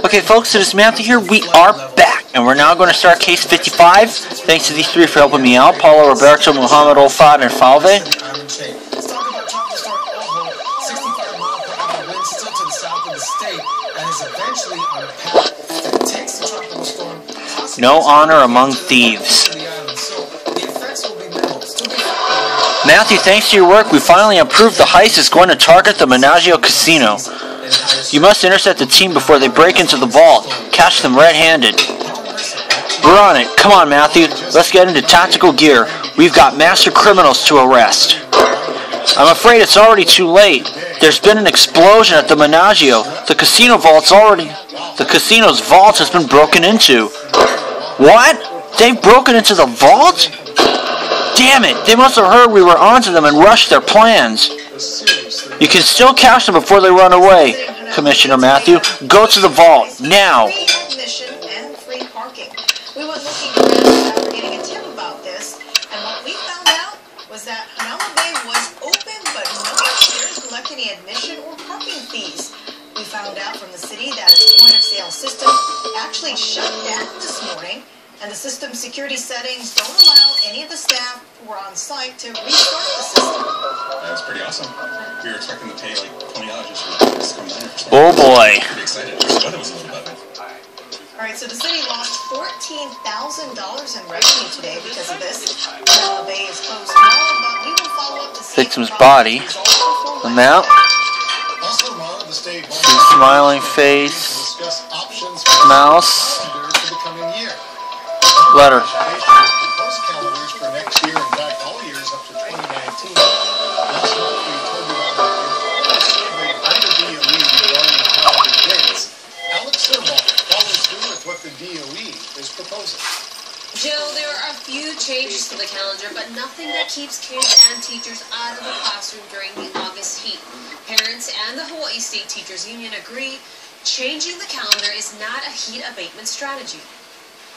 Okay, folks, it is Matthew here. We are back, and we're now going to start case 55. Thanks to these three for helping me out: Paulo, Roberto, Muhammad, Olfad, and Falve. No honor among thieves. Matthew, thanks to your work, we finally approved the heist is going to target the Menagio Casino. You must intercept the team before they break into the vault. Catch them red-handed. We're on it. Come on, Matthew. Let's get into tactical gear. We've got master criminals to arrest. I'm afraid it's already too late. There's been an explosion at the Menagio. The casino's vault has been broken into. What? They've broken into the vault? Damn it! They must have heard we were onto them and rushed their plans. You can still catch them before they run away, Commissioner Matthew. Go to the vault, now! Admission and free parking. We went looking around after getting a tip about this, and what we found out was that Hanama Bay was open, but no one here to collect any admission or parking fees. We found out from the city that its point-of-sale system actually shut down this morning, and the system security settings don't allow any of the staff who are on site to restart the system. That's pretty awesome. We were expecting to pay like $20 just for this coming in. Oh boy. Pretty excited. The weather was a little better. Alright, so the city lost $14,000 in revenue today because of this. Hanama Bay is closed tomorrow, but we will follow up to see Victim's body. The map. Smiling face. Mouse. Letter. Jill, there are a few changes to the calendar, but nothing that keeps kids and teachers out of the classroom during the August heat. Parents and the Hawaii State Teachers Union agree changing the calendar is not a heat abatement strategy.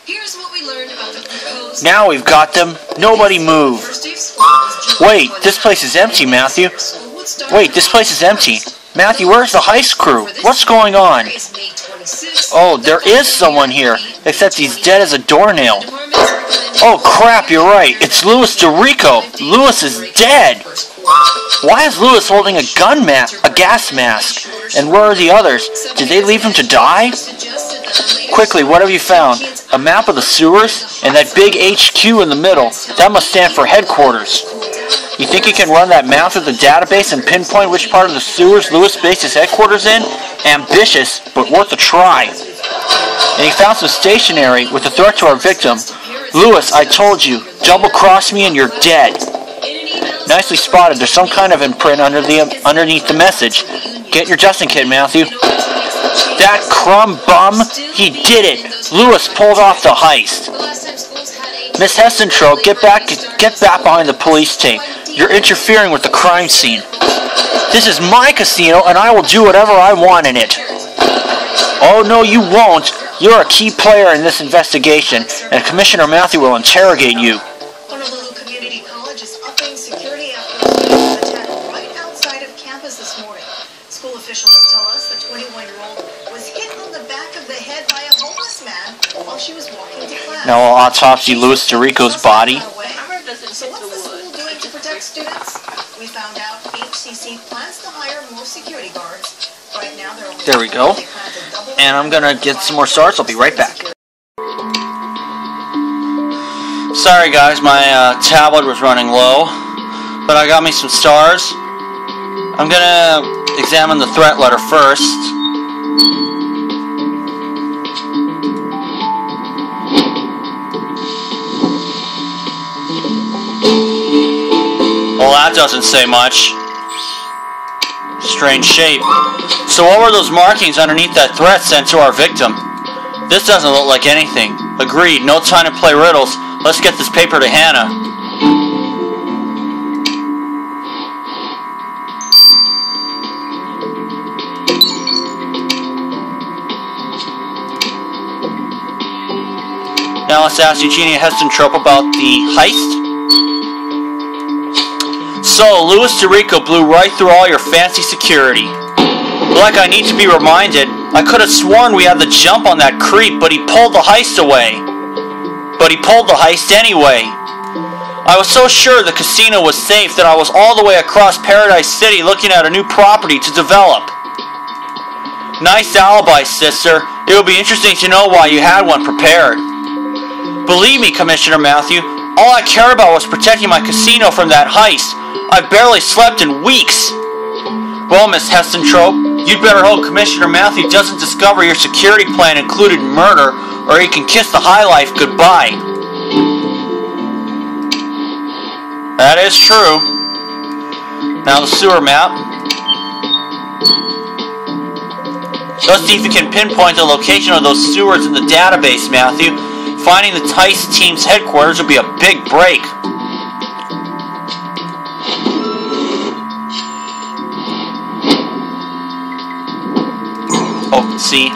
Here's what we learned about the proposed... Now we've got them. Nobody move. Wait, this place is empty, Matthew. Wait, this place is empty. Matthew, where's the heist crew? What's going on? Oh, there is someone here, except he's dead as a doornail. Oh crap, you're right. It's Luis DeRico. Luis is dead. Why is Luis holding a gas mask? And where are the others? Did they leave him to die? Quickly, what have you found? A map of the sewers? And that big HQ in the middle. That must stand for headquarters. You think you can run that map through the database and pinpoint which part of the sewers Luis based his headquarters in? Ambitious, but worth a try. And he found some stationery with a threat to our victim. Luis, I told you, double-cross me and you're dead. Nicely spotted. There's some kind of imprint underneath the message. Get your Justin kit, Matthew. That crumb bum, he did it. Luis pulled off the heist. Miss Hestentro, get back behind the police tape. You're interfering with the crime scene. This is my casino, and I will do whatever I want in it. Oh, no, you won't. You're a key player in this investigation, and Commissioner Matthew will interrogate you. Honolulu Community College is upping security after a student attack right outside of campus this morning. School officials tell us the 21-year-old was hit on the back of the head by a homeless man while she was walking to class. Now I'll autopsy Luis DeRico's body. So what's the school doing to protect students? We found out HCC plans to hire more security guards. Right now they're only... There we go. And I'm gonna get some more stars. I'll be right back. Sorry guys, my tablet was running low, but I got me some stars. I'm gonna examine the threat letter first. Well, that doesn't say much. Strange shape. So what were those markings underneath that threat sent to our victim? This doesn't look like anything. Agreed, no time to play riddles. Let's get this paper to Hannah. Now let's ask Eugenia Hestentrop about the heist. So, Luis DeRico blew right through all your fancy security. Like I need to be reminded, I could have sworn we had the jump on that creep, but he pulled the heist away. But he pulled the heist anyway. I was so sure the casino was safe that I was all the way across Paradise City looking at a new property to develop. Nice alibi, sister. It would be interesting to know why you had one prepared. Believe me, Commissioner Matthew, all I cared about was protecting my casino from that heist. I barely slept in weeks. Well, Miss Hestentrope, you'd better hope Commissioner Matthew doesn't discover your security plan included murder, or he can kiss the high life goodbye. That is true. Now the sewer map. Let's see if we can pinpoint the location of those sewers in the database, Matthew. Finding the heist team's headquarters would be a big break. Oh, see?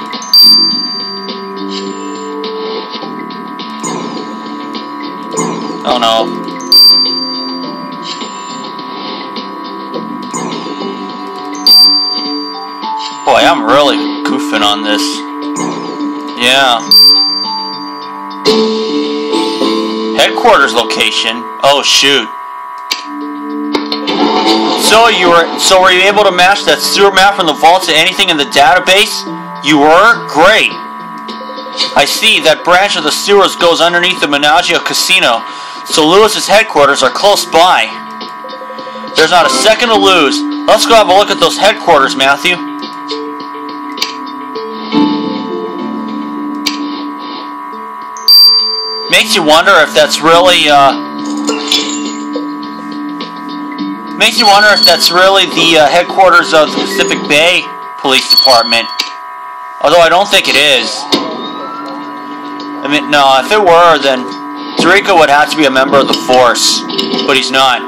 Oh no. Boy, I'm really goofing on this. Yeah. Headquarters location? Oh shoot. So were you able to match that sewer map from the vault to anything in the database? You were? Great. I see, that branch of the sewers goes underneath the Menagio Casino, so Lewis's headquarters are close by. There's not a second to lose. Let's go have a look at those headquarters, Matthew. Makes you wonder if that's really, the headquarters of the Pacific Bay Police Department. Although I don't think it is. I mean, no, if it were, then Tarico would have to be a member of the force. But he's not.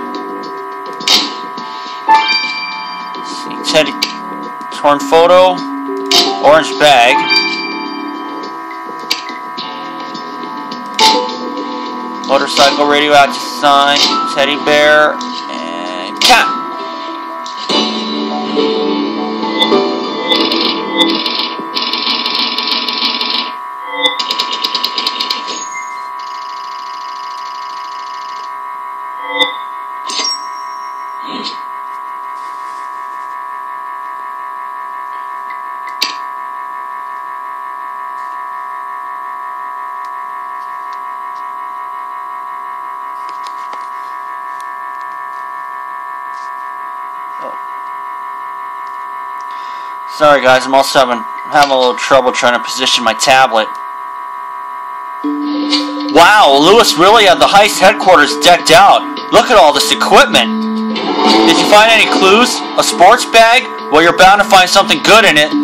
Let's see, Teddy, torn photo, orange bag. Motorcycle, radioactive sign, teddy bear, and cat. Sorry guys, I'm also having a little trouble trying to position my tablet. Wow, Lewis really had the heist headquarters decked out. Look at all this equipment. Did you find any clues? A sports bag? Well, you're bound to find something good in it.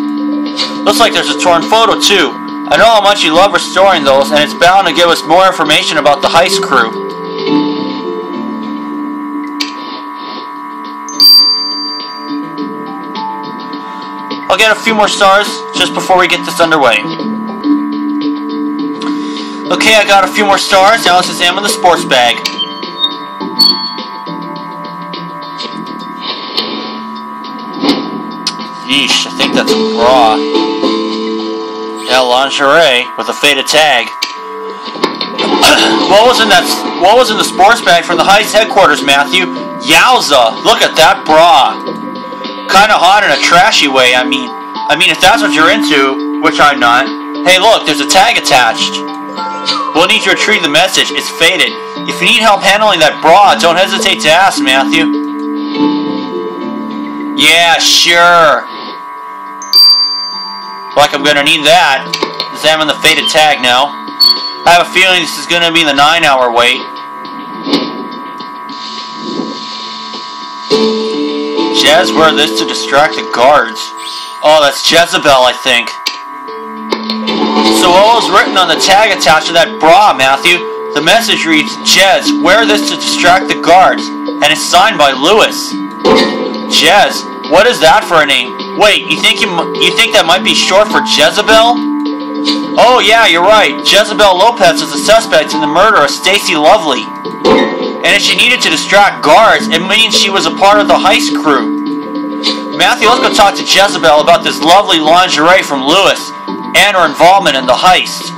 Looks like there's a torn photo too. I know how much you love restoring those, and it's bound to give us more information about the heist crew. I'll get a few more stars just before we get this underway. Okay, I got a few more stars. Now let's examine the sports bag. Yeesh, I think that's a bra. Yeah, lingerie with a faded tag. What was in the sports bag from the heist headquarters, Matthew? Yowza! Look at that bra. Kinda hot in a trashy way, I mean if that's what you're into, which I'm not. Hey look, there's a tag attached. We'll need to retrieve the message, it's faded. If you need help handling that bra, don't hesitate to ask, Matthew. Yeah, sure. Like I'm gonna need that. Examine the faded tag now. I have a feeling this is gonna be the 9-hour wait. Jez, wear this to distract the guards. Oh, that's Jezebel, I think. So what was written on the tag attached to that bra, Matthew? The message reads, Jez, wear this to distract the guards. And it's signed by Lewis. Jez, what is that for a name? Wait, you think that might be short for Jezebel? Oh yeah, you're right. Jezebel Lopez is the suspect in the murder of Stacy Lovely. And if she needed to distract guards, it means she was a part of the heist crew. Matthew, let's go talk to Jezebel about this lovely lingerie from Lewis and her involvement in the heist.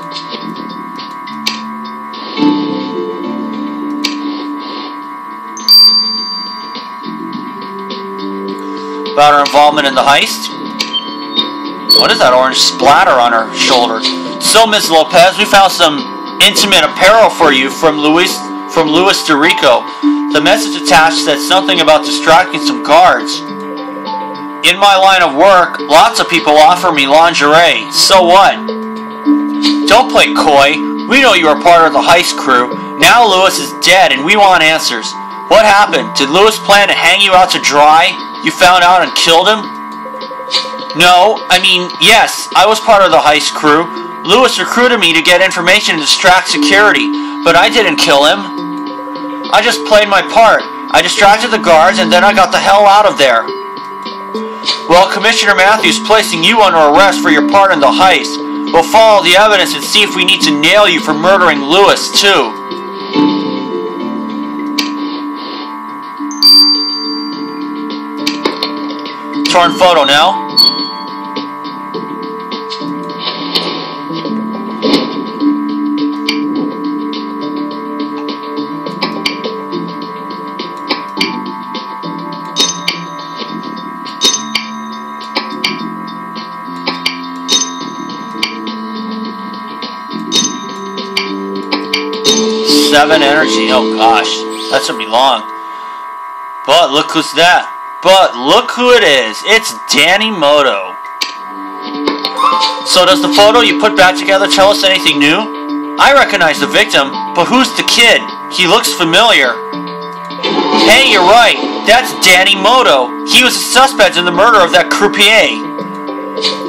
About her involvement in the heist? What is that orange splatter on her shoulder? So, Ms. Lopez, we found some intimate apparel for you from Luis DeRico. The message attached said something about distracting some guards. In my line of work, lots of people offer me lingerie. So what? Don't play coy. We know you are part of the heist crew. Now Lewis is dead and we want answers. What happened? Did Lewis plan to hang you out to dry? You found out and killed him? No, I mean, yes, I was part of the heist crew. Lewis recruited me to get information and distract security, but I didn't kill him. I just played my part. I distracted the guards and then I got the hell out of there. Well, Commissioner Matthews placing you under arrest for your part in the heist. We'll follow the evidence and see if we need to nail you for murdering Lewis, too. Torn photo now. Seven energy. Oh gosh, that's gonna be long. But look who's that. But look who it is. It's Danny Moto. So does the photo you put back together tell us anything new? I recognize the victim, but who's the kid? He looks familiar. Hey, you're right. That's Danny Moto. He was a suspect in the murder of that croupier.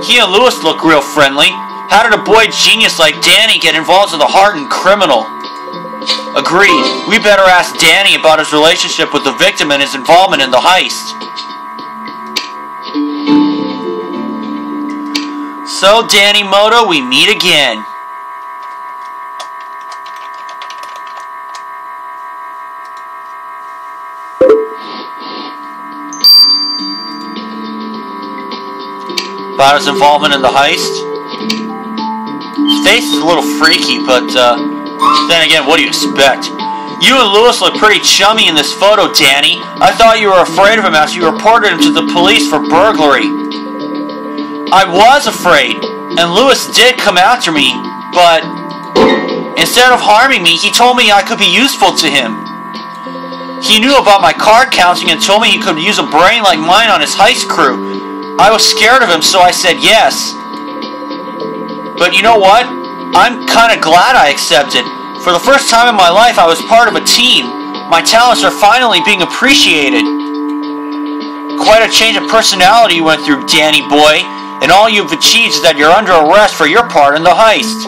He and Lewis look real friendly. How did a boy genius like Danny get involved with a hardened criminal? Agreed. We better ask Danny about his relationship with the victim and his involvement in the heist. So, Danny Moto, we meet again. About his involvement in the heist. His face is a little freaky, but then again, what do you expect? You and Lewis look pretty chummy in this photo, Danny. I thought you were afraid of him after you reported him to the police for burglary. I was afraid, and Lewis did come after me, but instead of harming me, he told me I could be useful to him. He knew about my card counting and told me he could use a brain like mine on his heist crew. I was scared of him, so I said yes. But you know what? I'm kind of glad I accepted. For the first time in my life, I was part of a team. My talents are finally being appreciated. Quite a change of personality you went through, Danny boy, and all you've achieved is that you're under arrest for your part in the heist.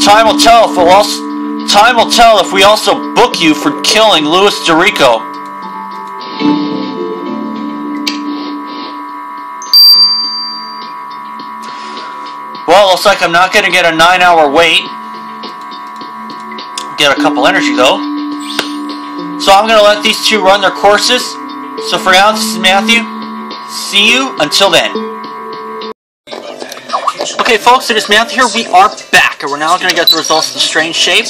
Time will tell if we also book you for killing Luis DeRico. Well, looks like I'm not going to get a 9-hour wait. Get a couple energy though. So I'm going to let these two run their courses. So for now, this is Matthew. See you until then. Okay folks, it is Matthew here. We are back and we're now going to get the results of the strange shape.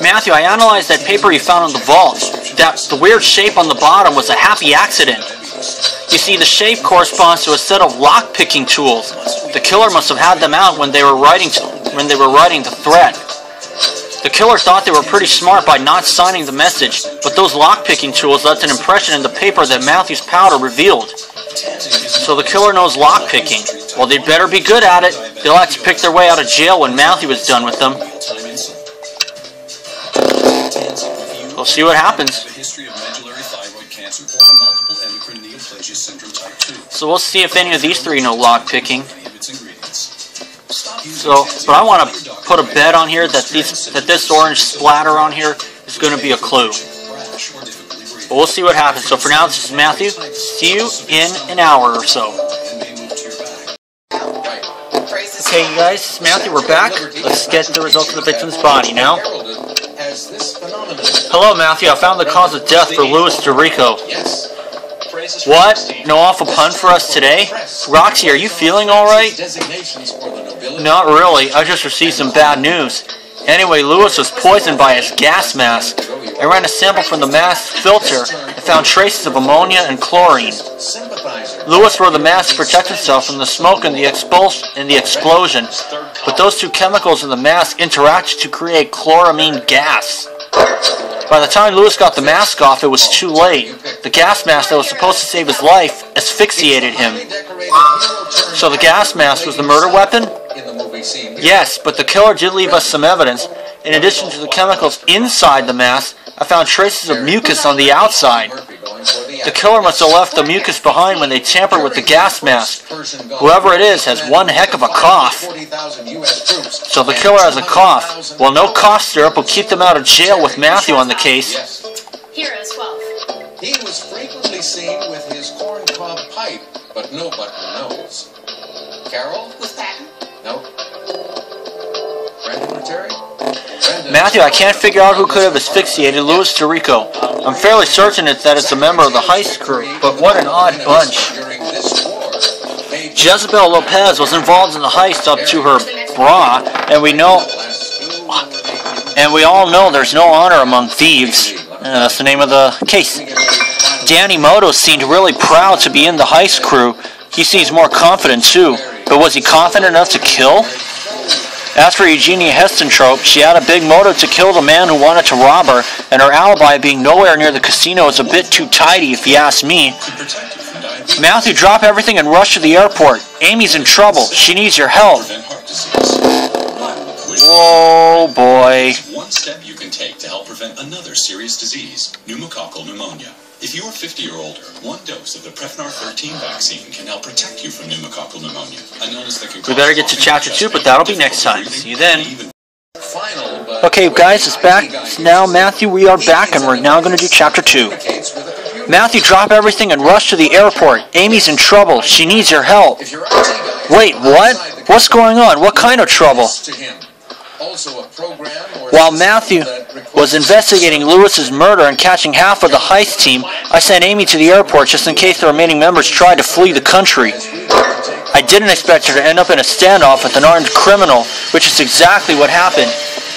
Matthew, I analyzed that paper you found in the vault. The weird shape on the bottom was a happy accident. You see, the shape corresponds to a set of lock-picking tools. The killer must have had them out when they were writing the threat. The killer thought they were pretty smart by not signing the message, but those lock-picking tools left an impression in the paper that Matthew's powder revealed. So the killer knows lock-picking. Well, they'd better be good at it. They'll have to pick their way out of jail when Matthew is done with them. We'll see what happens. So we'll see if any of these three know lock-picking. But I want to put a bet on here that this orange splatter on here is going to be a clue. But we'll see what happens. So for now, this is Matthew. See you in an hour or so. Okay, you guys, this is Matthew. We're back. Let's get the results of the victim's body now. Hello, Matthew. I found the cause of death for Luis DeRico. What? No awful pun for us today? Roxy, are you feeling alright? Not really. I just received some bad news. Anyway, Lewis was poisoned by his gas mask. I ran a sample from the mask filter and found traces of ammonia and chlorine. Lewis wore the mask to protect himself from the smoke and the explosion, but those two chemicals in the mask interacted to create chloramine gas. By the time Lewis got the mask off, it was too late. The gas mask that was supposed to save his life asphyxiated him. So the gas mask was the murder weapon? Yes, but the killer did leave us some evidence. In addition to the chemicals inside the mask, I found traces of mucus on the outside. The killer must have left the mucus behind when they tampered with the gas mask. Whoever it is has one heck of a cough. So the killer has a cough. Well, no cough syrup will keep them out of jail with Matthew on the case. Here is 12. He was frequently seen with his corncob pipe, but no button nose. Carol? With Patton? No. Brandon or Terry? Matthew, I can't figure out who could have asphyxiated Louis Tirico. I'm fairly certain that it's a member of the heist crew, but what an odd bunch. Jezebel Lopez was involved in the heist up to her bra, and we all know there's no honor among thieves. That's the name of the case. Danny Moto seemed really proud to be in the heist crew. He seems more confident too, but was he confident enough to kill? As for Eugenia Hestentrope, she had a big motive to kill the man who wanted to rob her, and her alibi being nowhere near the casino is a bit too tidy if you ask me. Matthew, drop everything and rush to the airport. Amy's in trouble. She needs your help. Whoa, boy. One step you can take to help prevent another serious disease, pneumococcal pneumonia. If you are 50 or older, one dose of the Prevnar 13 vaccine can help protect you from pneumococcal pneumonia. An illness that can we better get to chapter 2, but that'll be next time. See you then. Okay, guys, it's back. Now, Matthew, we are back, and we're now going to do chapter 2. Matthew, drop everything and rush to the airport. Amy's in trouble. She needs your help. Wait, what? What's going on? What kind of trouble? While Matthew was investigating Lewis's murder and catching half of the heist team, I sent Amy to the airport just in case the remaining members tried to flee the country. I didn't expect her to end up in a standoff with an armed criminal, which is exactly what happened.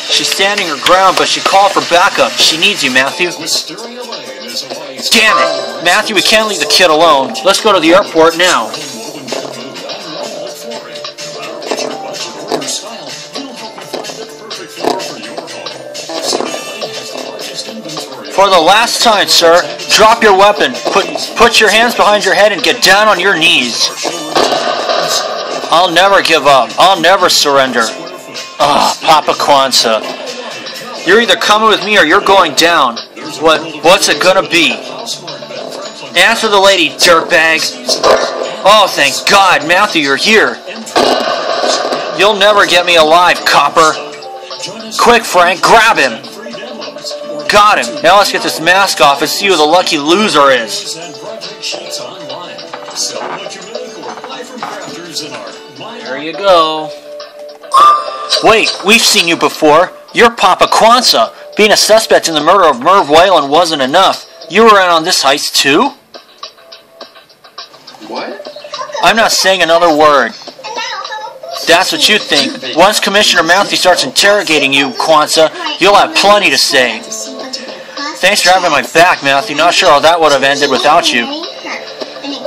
She's standing her ground, but she called for backup. She needs you, Matthew. Damn it! Matthew, we can't leave the kid alone. Let's go to the airport now. For the last time, sir, drop your weapon. Put your hands behind your head and get down on your knees. I'll never give up. I'll never surrender. Ah, Papa Kwanzaa. You're either coming with me or you're going down. What's it gonna be? Answer the lady, dirtbag. Oh, thank God, Matthew, you're here. You'll never get me alive, copper. Quick, Frank, grab him. Got him. Now let's get this mask off and see who the lucky loser is. There you go. Wait, we've seen you before. You're Papa Kwanzaa. Being a suspect in the murder of Merv Whalen wasn't enough. You were in on this heist too? What? I'm not saying another word. That's what you think. Once Commissioner Matthew starts interrogating you, Kwanzaa, you'll have plenty to say. Thanks for having my back, Matthew. Not sure how that would have ended without you.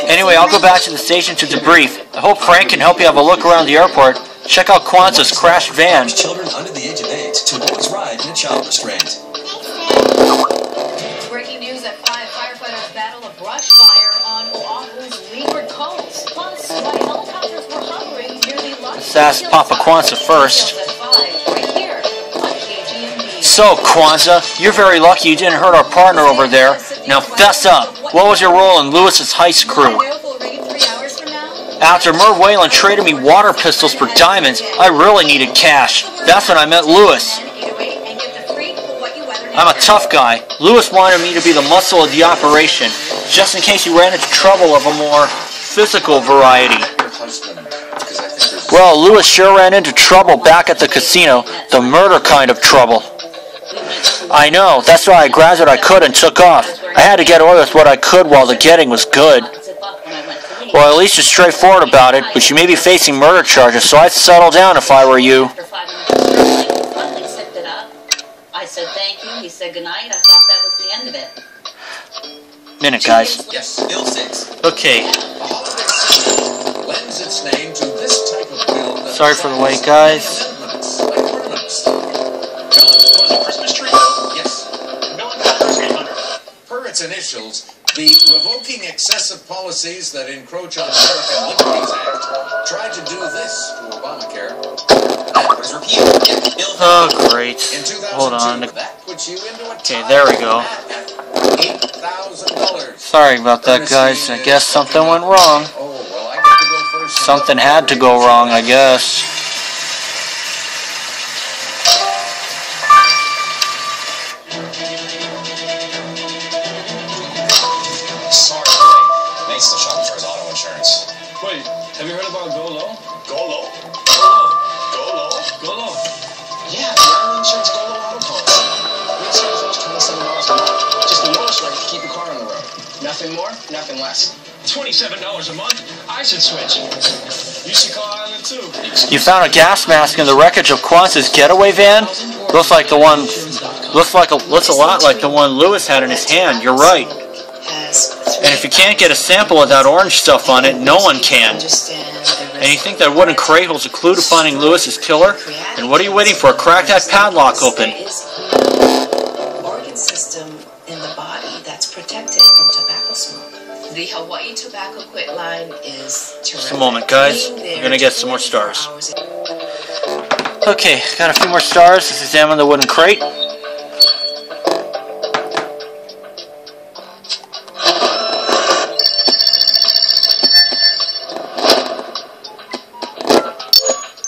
Anyway, I'll go back to the station to debrief. I hope Frank can help you have a look around the airport. Check out Kwanzaa's crashed van. Children under the age of 8 to always ride in a child restraint. Breaking news at 5 firefighters battle a brush fire on Oahu's leeward coast. Plus, why helicopters were hovering near the Let's ask Papa Kwanzaa first. Right here on KGMB. So, Kwanzaa, you're very lucky you didn't hurt our partner over there. Now fess up. What was your role in Lewis's heist crew? After Merv Whalen traded me water pistols for diamonds, I really needed cash. That's when I met Lewis. I'm a tough guy. Lewis wanted me to be the muscle of the operation, just in case you ran into trouble of a more physical variety. Well, Lewis sure ran into trouble back at the casino, the murder kind of trouble. I know, that's why I grabbed what I could and took off. I had to get away with what I could while the getting was good. Well, at least you're straightforward about it, but you may be facing murder charges, so I'd settle down if I were you. I said thank you, he said goodnight, I thought that was the end of it. Minute, guys. Yes, bill 6. Okay. A holiday season lends its name to this type of bill that Sorry for the wait, guys. amendments, like ornaments. John, what is a Christmas tree bill? Yes. Bill and Congress 800. Per its initials, the Revoking Excessive Policies That Encroach on American Liberties Act tried to do this to Obamacare. That was repealed. Bill Oh, great. In 2002, Hold on. that puts you into a Okay, there we go. $8,000. Sorry about that, guys. I guess something went wrong. Oh, well, I get to go first. Something had to go wrong, I guess. Sorry, Ray. Nate's still shopping for his auto insurance. Wait, have you heard about Go Low? Go low. Go Low. Go low. Go Low. Yeah, the auto insurance Go low auto policy. Rate starts at $27 a month. Just the lowest rate to keep the car on the road. Nothing more, nothing less. $27 a month? I should switch. You should call Island too. You found a gas mask in the wreckage of Quanz's getaway van? Looks like the one. Looks a lot like the one Lewis had in his hand. You're right. And if you can't get a sample of that orange stuff on it, no one can. And you think that wooden crate holds a clue to finding Lewis's killer? And what are you waiting for? Crack that padlock open. Organ system in the body that's protected from tobacco smoke. The Hawaii Tobacco Quit line is terrific. Just a moment, guys. I'm gonna get some more stars. Okay, got a few more stars. Let's examine the wooden crate.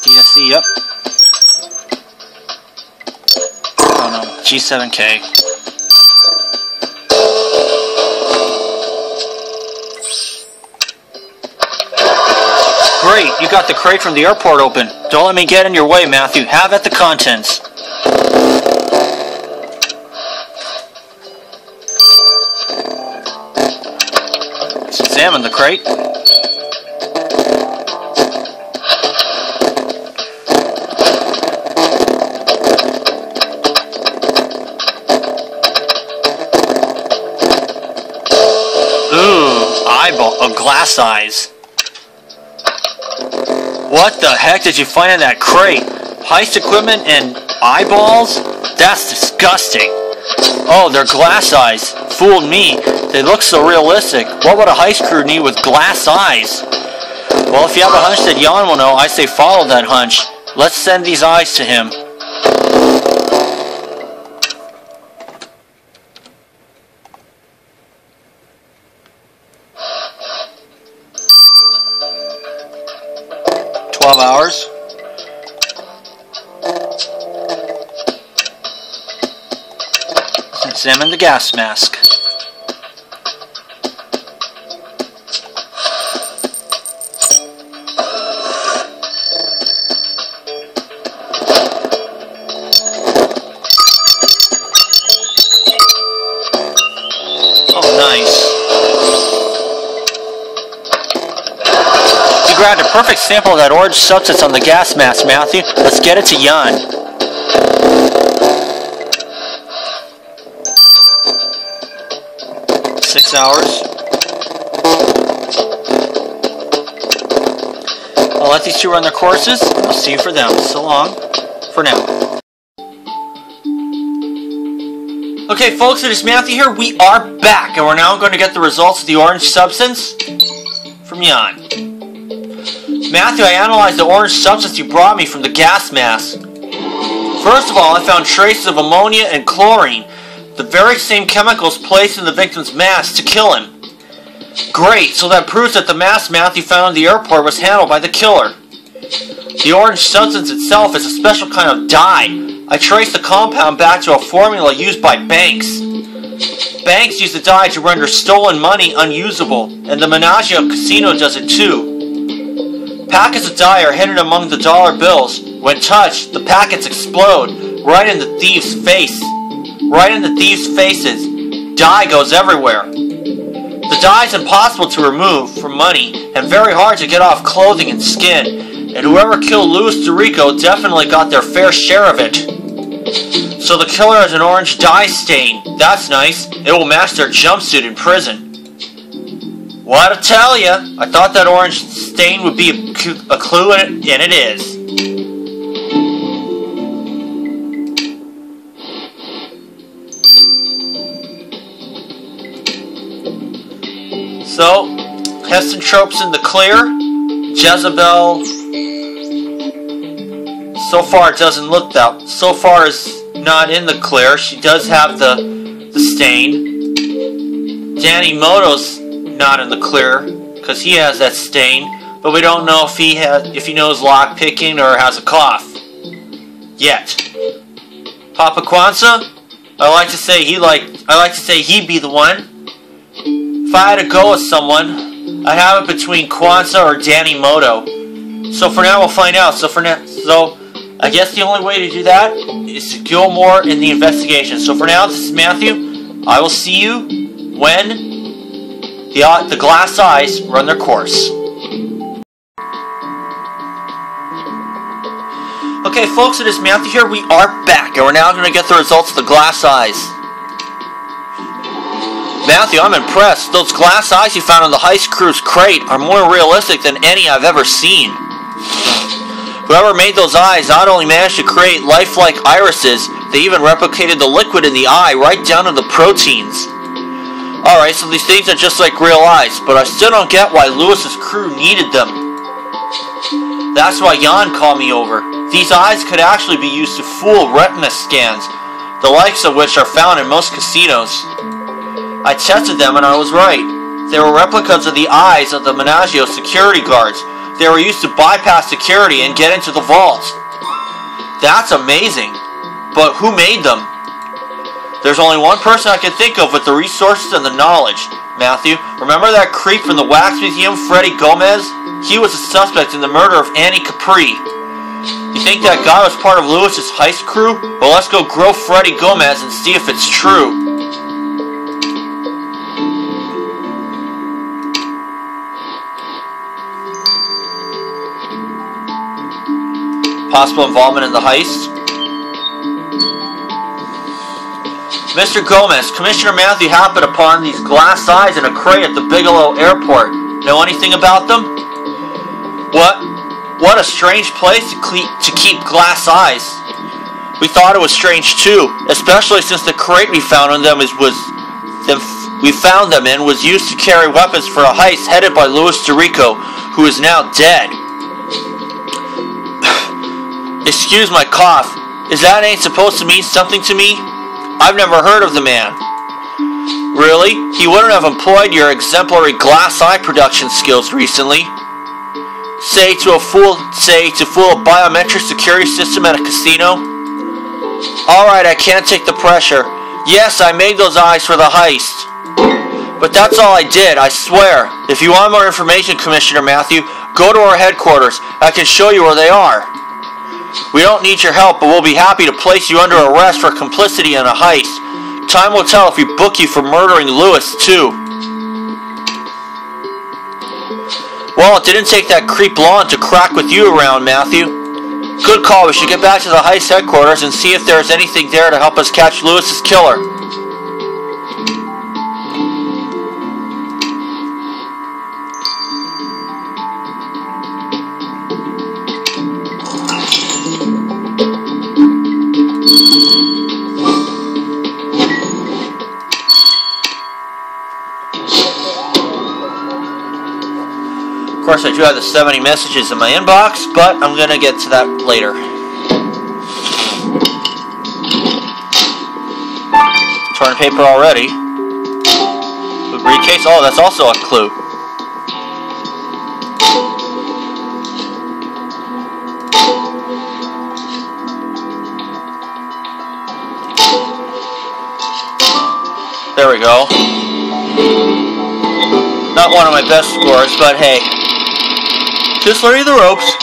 DSC, yep. Oh no, G7K. Great, you got the crate from the airport open. Don't let me get in your way, Matthew. Have at the contents. Let's examine the crate. Ooh, eyeball, glass eyes. What the heck did you find in that crate? Heist equipment and eyeballs? That's disgusting. Oh, they're glass eyes. Fooled me. They look so realistic. What would a heist crew need with glass eyes? Well, if you have a hunch that Jan will know, I say follow that hunch. Let's send these eyes to him. Hours. Examine the gas mask. Oh, nice. Grabbed a perfect sample of that orange substance on the gas mask, Matthew. Let's get it to Jan. $6 hours. I'll let these two run their courses. I'll see you for them. So long. For now. Okay, folks, it is Matthew here. We are back, and we're now going to get the results of the orange substance from Jan. Matthew, I analyzed the orange substance you brought me from the gas mask. First of all, I found traces of ammonia and chlorine, the very same chemicals placed in the victim's mask to kill him. Great, so that proves that the mask Matthew found in the airport was handled by the killer. The orange substance itself is a special kind of dye. I traced the compound back to a formula used by banks. Banks use the dye to render stolen money unusable, and the Menagio casino does it too. Packets of dye are hidden among the dollar bills. When touched, the packets explode right in the thieves' face. Right in the thieves' faces. dye goes everywhere. The dye is impossible to remove from money and very hard to get off clothing and skin, and whoever killed Luis Dorico definitely got their fair share of it. So the killer has an orange dye stain. That's nice. It will match their jumpsuit in prison. What to tell ya? I thought that orange stain would be a clue, and it is. So, Heston Trope's in the clear. Jezebel, so far it doesn't look that. So far is not in the clear. She does have the stain. Danny Moto's not in the clear because he has that stain, but we don't know if he knows lock picking or has a cough yet. Papa Kwanzaa, I like to say he'd be the one. If I had to go with someone, I'd have it between Kwanzaa or Danny Moto. So for now, we'll find out. So I guess the only way to do that is to go more in the investigation. So for now, this is Matthew. I will see you when the glass eyes run their course. Okay, folks, it is Matthew here. We are back, and we're now going to get the results of the glass eyes. Matthew, I'm impressed. Those glass eyes you found in the heist crew's crate are more realistic than any I've ever seen. Whoever made those eyes not only managed to create lifelike irises, they even replicated the liquid in the eye right down to the proteins. Alright, so these things are just like real eyes, but I still don't get why Lewis's crew needed them. That's why Jan called me over. These eyes could actually be used to fool retina scans, the likes of which are found in most casinos. I tested them and I was right. They were replicas of the eyes of the Menagio security guards. They were used to bypass security and get into the vault. That's amazing. But who made them? There's only one person I can think of with the resources and the knowledge. Matthew, remember that creep from the Wax Museum, Freddy Gomez? He was a suspect in the murder of Annie Capri. You think that guy was part of Lewis's heist crew? Well, let's go grow Freddy Gomez and see if it's true. Possible involvement in the heist? Mr. Gomez, Commissioner Matthew happened upon these glass eyes in a crate at the Bigelow Airport. Know anything about them? What a strange place to keep glass eyes. We thought it was strange too, especially since the crate we found them in was used to carry weapons for a heist headed by Luis Dorico, who is now dead. Excuse my cough. Is that ain't supposed to mean something to me? I've never heard of the man. Really? He wouldn't have employed your exemplary glass eye production skills recently. Say to fool a biometric security system at a casino? Alright, I can't take the pressure. Yes, I made those eyes for the heist. But that's all I did, I swear. If you want more information, Commissioner Matthew, go to our headquarters. I can show you where they are. We don't need your help, but we'll be happy to place you under arrest for complicity in a heist. Time will tell if we book you for murdering Lewis, too. Well, it didn't take that creep long to crack with you around, Matthew. Good call. We should get back to the heist headquarters and see if there's anything there to help us catch Lewis's killer. Of course, I do have the 70 messages in my inbox, but I'm going to get to that later. Torn paper already. The briefcase, oh, that's also a clue. There we go. Not one of my best scores, but hey. Just learning the ropes.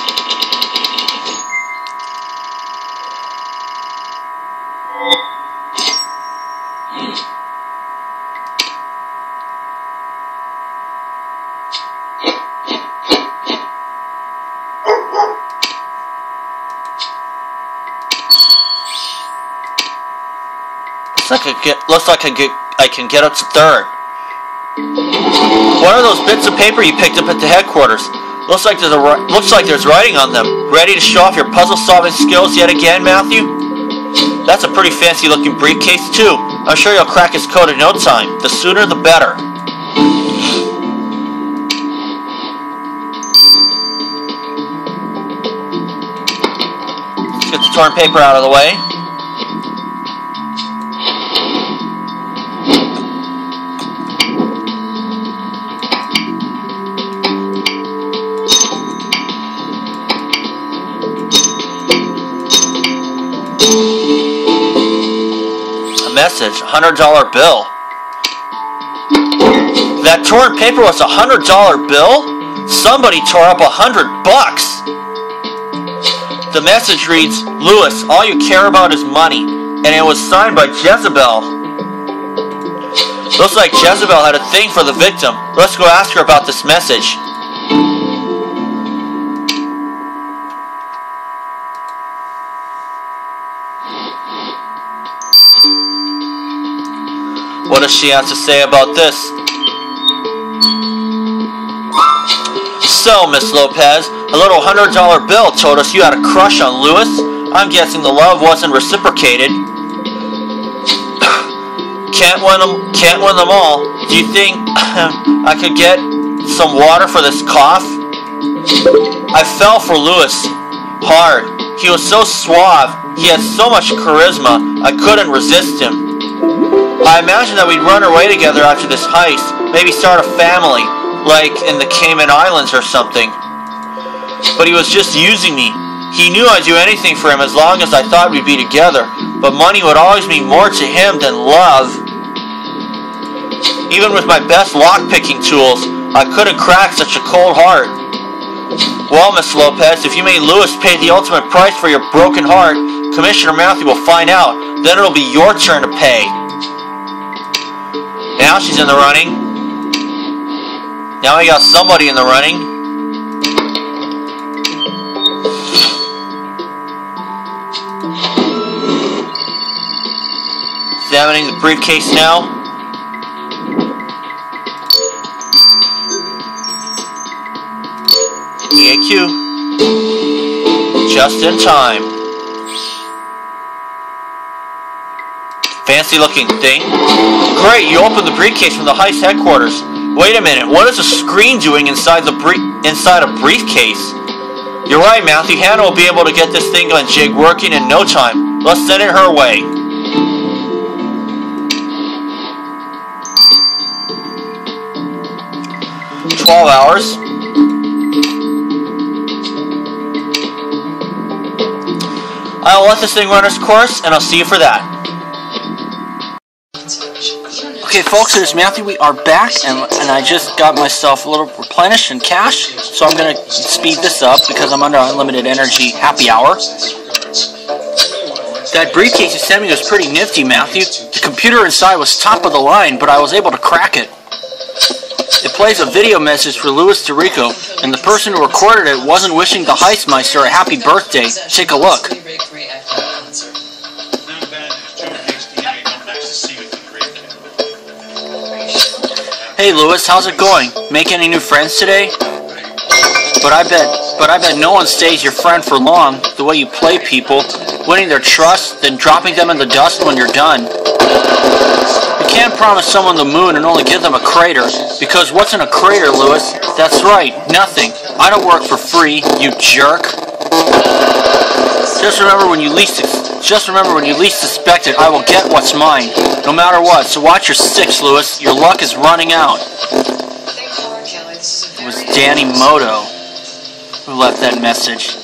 Looks like I can get up to third. What are those bits of paper you picked up at the headquarters? Looks like there's writing on them. Ready to show off your puzzle-solving skills yet again, Matthew? That's a pretty fancy-looking briefcase, too. I'm sure you'll crack its code in no time. The sooner, the better. Let's get the torn paper out of the way. Message, $100 bill. That torn paper was a $100 bill? Somebody tore up $100. The message reads, Lewis, all you care about is money. And it was signed by Jezebel. Looks like Jezebel had a thing for the victim. Let's go ask her about this message. What does she have to say about this? So, Miss Lopez, a little $100 bill told us you had a crush on Lewis. I'm guessing the love wasn't reciprocated. Can't win them all. Do you think I could get some water for this cough? I fell for Lewis hard. He was so suave. He had so much charisma. I couldn't resist him. I imagined that we'd run away together after this heist, maybe start a family, like in the Cayman Islands or something. But he was just using me. He knew I'd do anything for him as long as I thought we'd be together, but money would always mean more to him than love. Even with my best lock-picking tools, I couldn't crack such a cold heart. Well, Miss Lopez, if you made Lewis pay the ultimate price for your broken heart, Commissioner Matthew will find out. Then it'll be your turn to pay. Now she's in the running. Now we got somebody in the running. Examining the briefcase now. EAQ. Just in time. Fancy looking thing. Great, you opened the briefcase from the heist headquarters. Wait a minute, what is a screen doing inside a briefcase? You're right, Matthew. Hannah will be able to get this thing on jig working in no time. Let's send it her way. $12. I'll let this thing run its course, and I'll see you for that. Okay, folks, it is Matthew. We are back, and I just got myself a little replenished in cash, so I'm going to speed this up because I'm under unlimited energy happy hour. That briefcase you sent me was pretty nifty, Matthew. The computer inside was top of the line, but I was able to crack it. It plays a video message for Louis DeRico, and the person who recorded it wasn't wishing the Heistmeister a happy birthday. Take a look. Hey Louis, how's it going? Make any new friends today? But I bet no one stays your friend for long, the way you play people, winning their trust, then dropping them in the dust when you're done. You can't promise someone the moon and only give them a crater, because what's in a crater, Louis? That's right, nothing. I don't work for free, you jerk. Just remember when you least suspect it, I will get what's mine, no matter what. So watch your six, Louis. Your luck is running out. It was Danny Moto who left that message.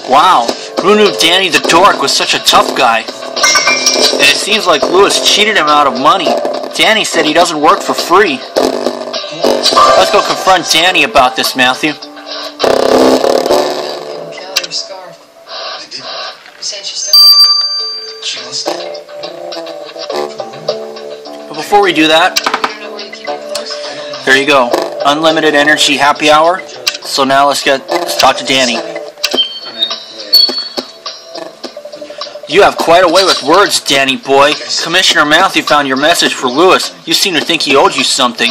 Wow, who knew Danny the Dork was such a tough guy? And it seems like Louis cheated him out of money. Danny said he doesn't work for free. Let's go confront Danny about this, Matthew. But before we do that, there you go. Unlimited energy happy hour. So now let's talk to Danny. You have quite a way with words, Danny boy. Commissioner Matthew found your message for Lewis. You seem to think he owed you something.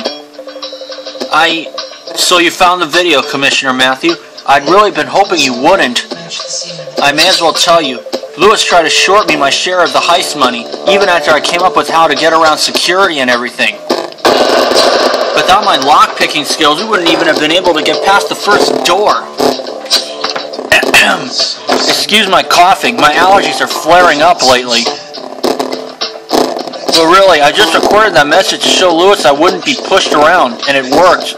So you found the video, Commissioner Matthew. I'd really been hoping you wouldn't. I may as well tell you. Lewis tried to short me my share of the heist money, even after I came up with how to get around security and everything. Without my lock-picking skills, we wouldn't even have been able to get past the first door. Excuse my coughing. My allergies are flaring up lately. But really, I just recorded that message to show Lewis I wouldn't be pushed around, and it worked.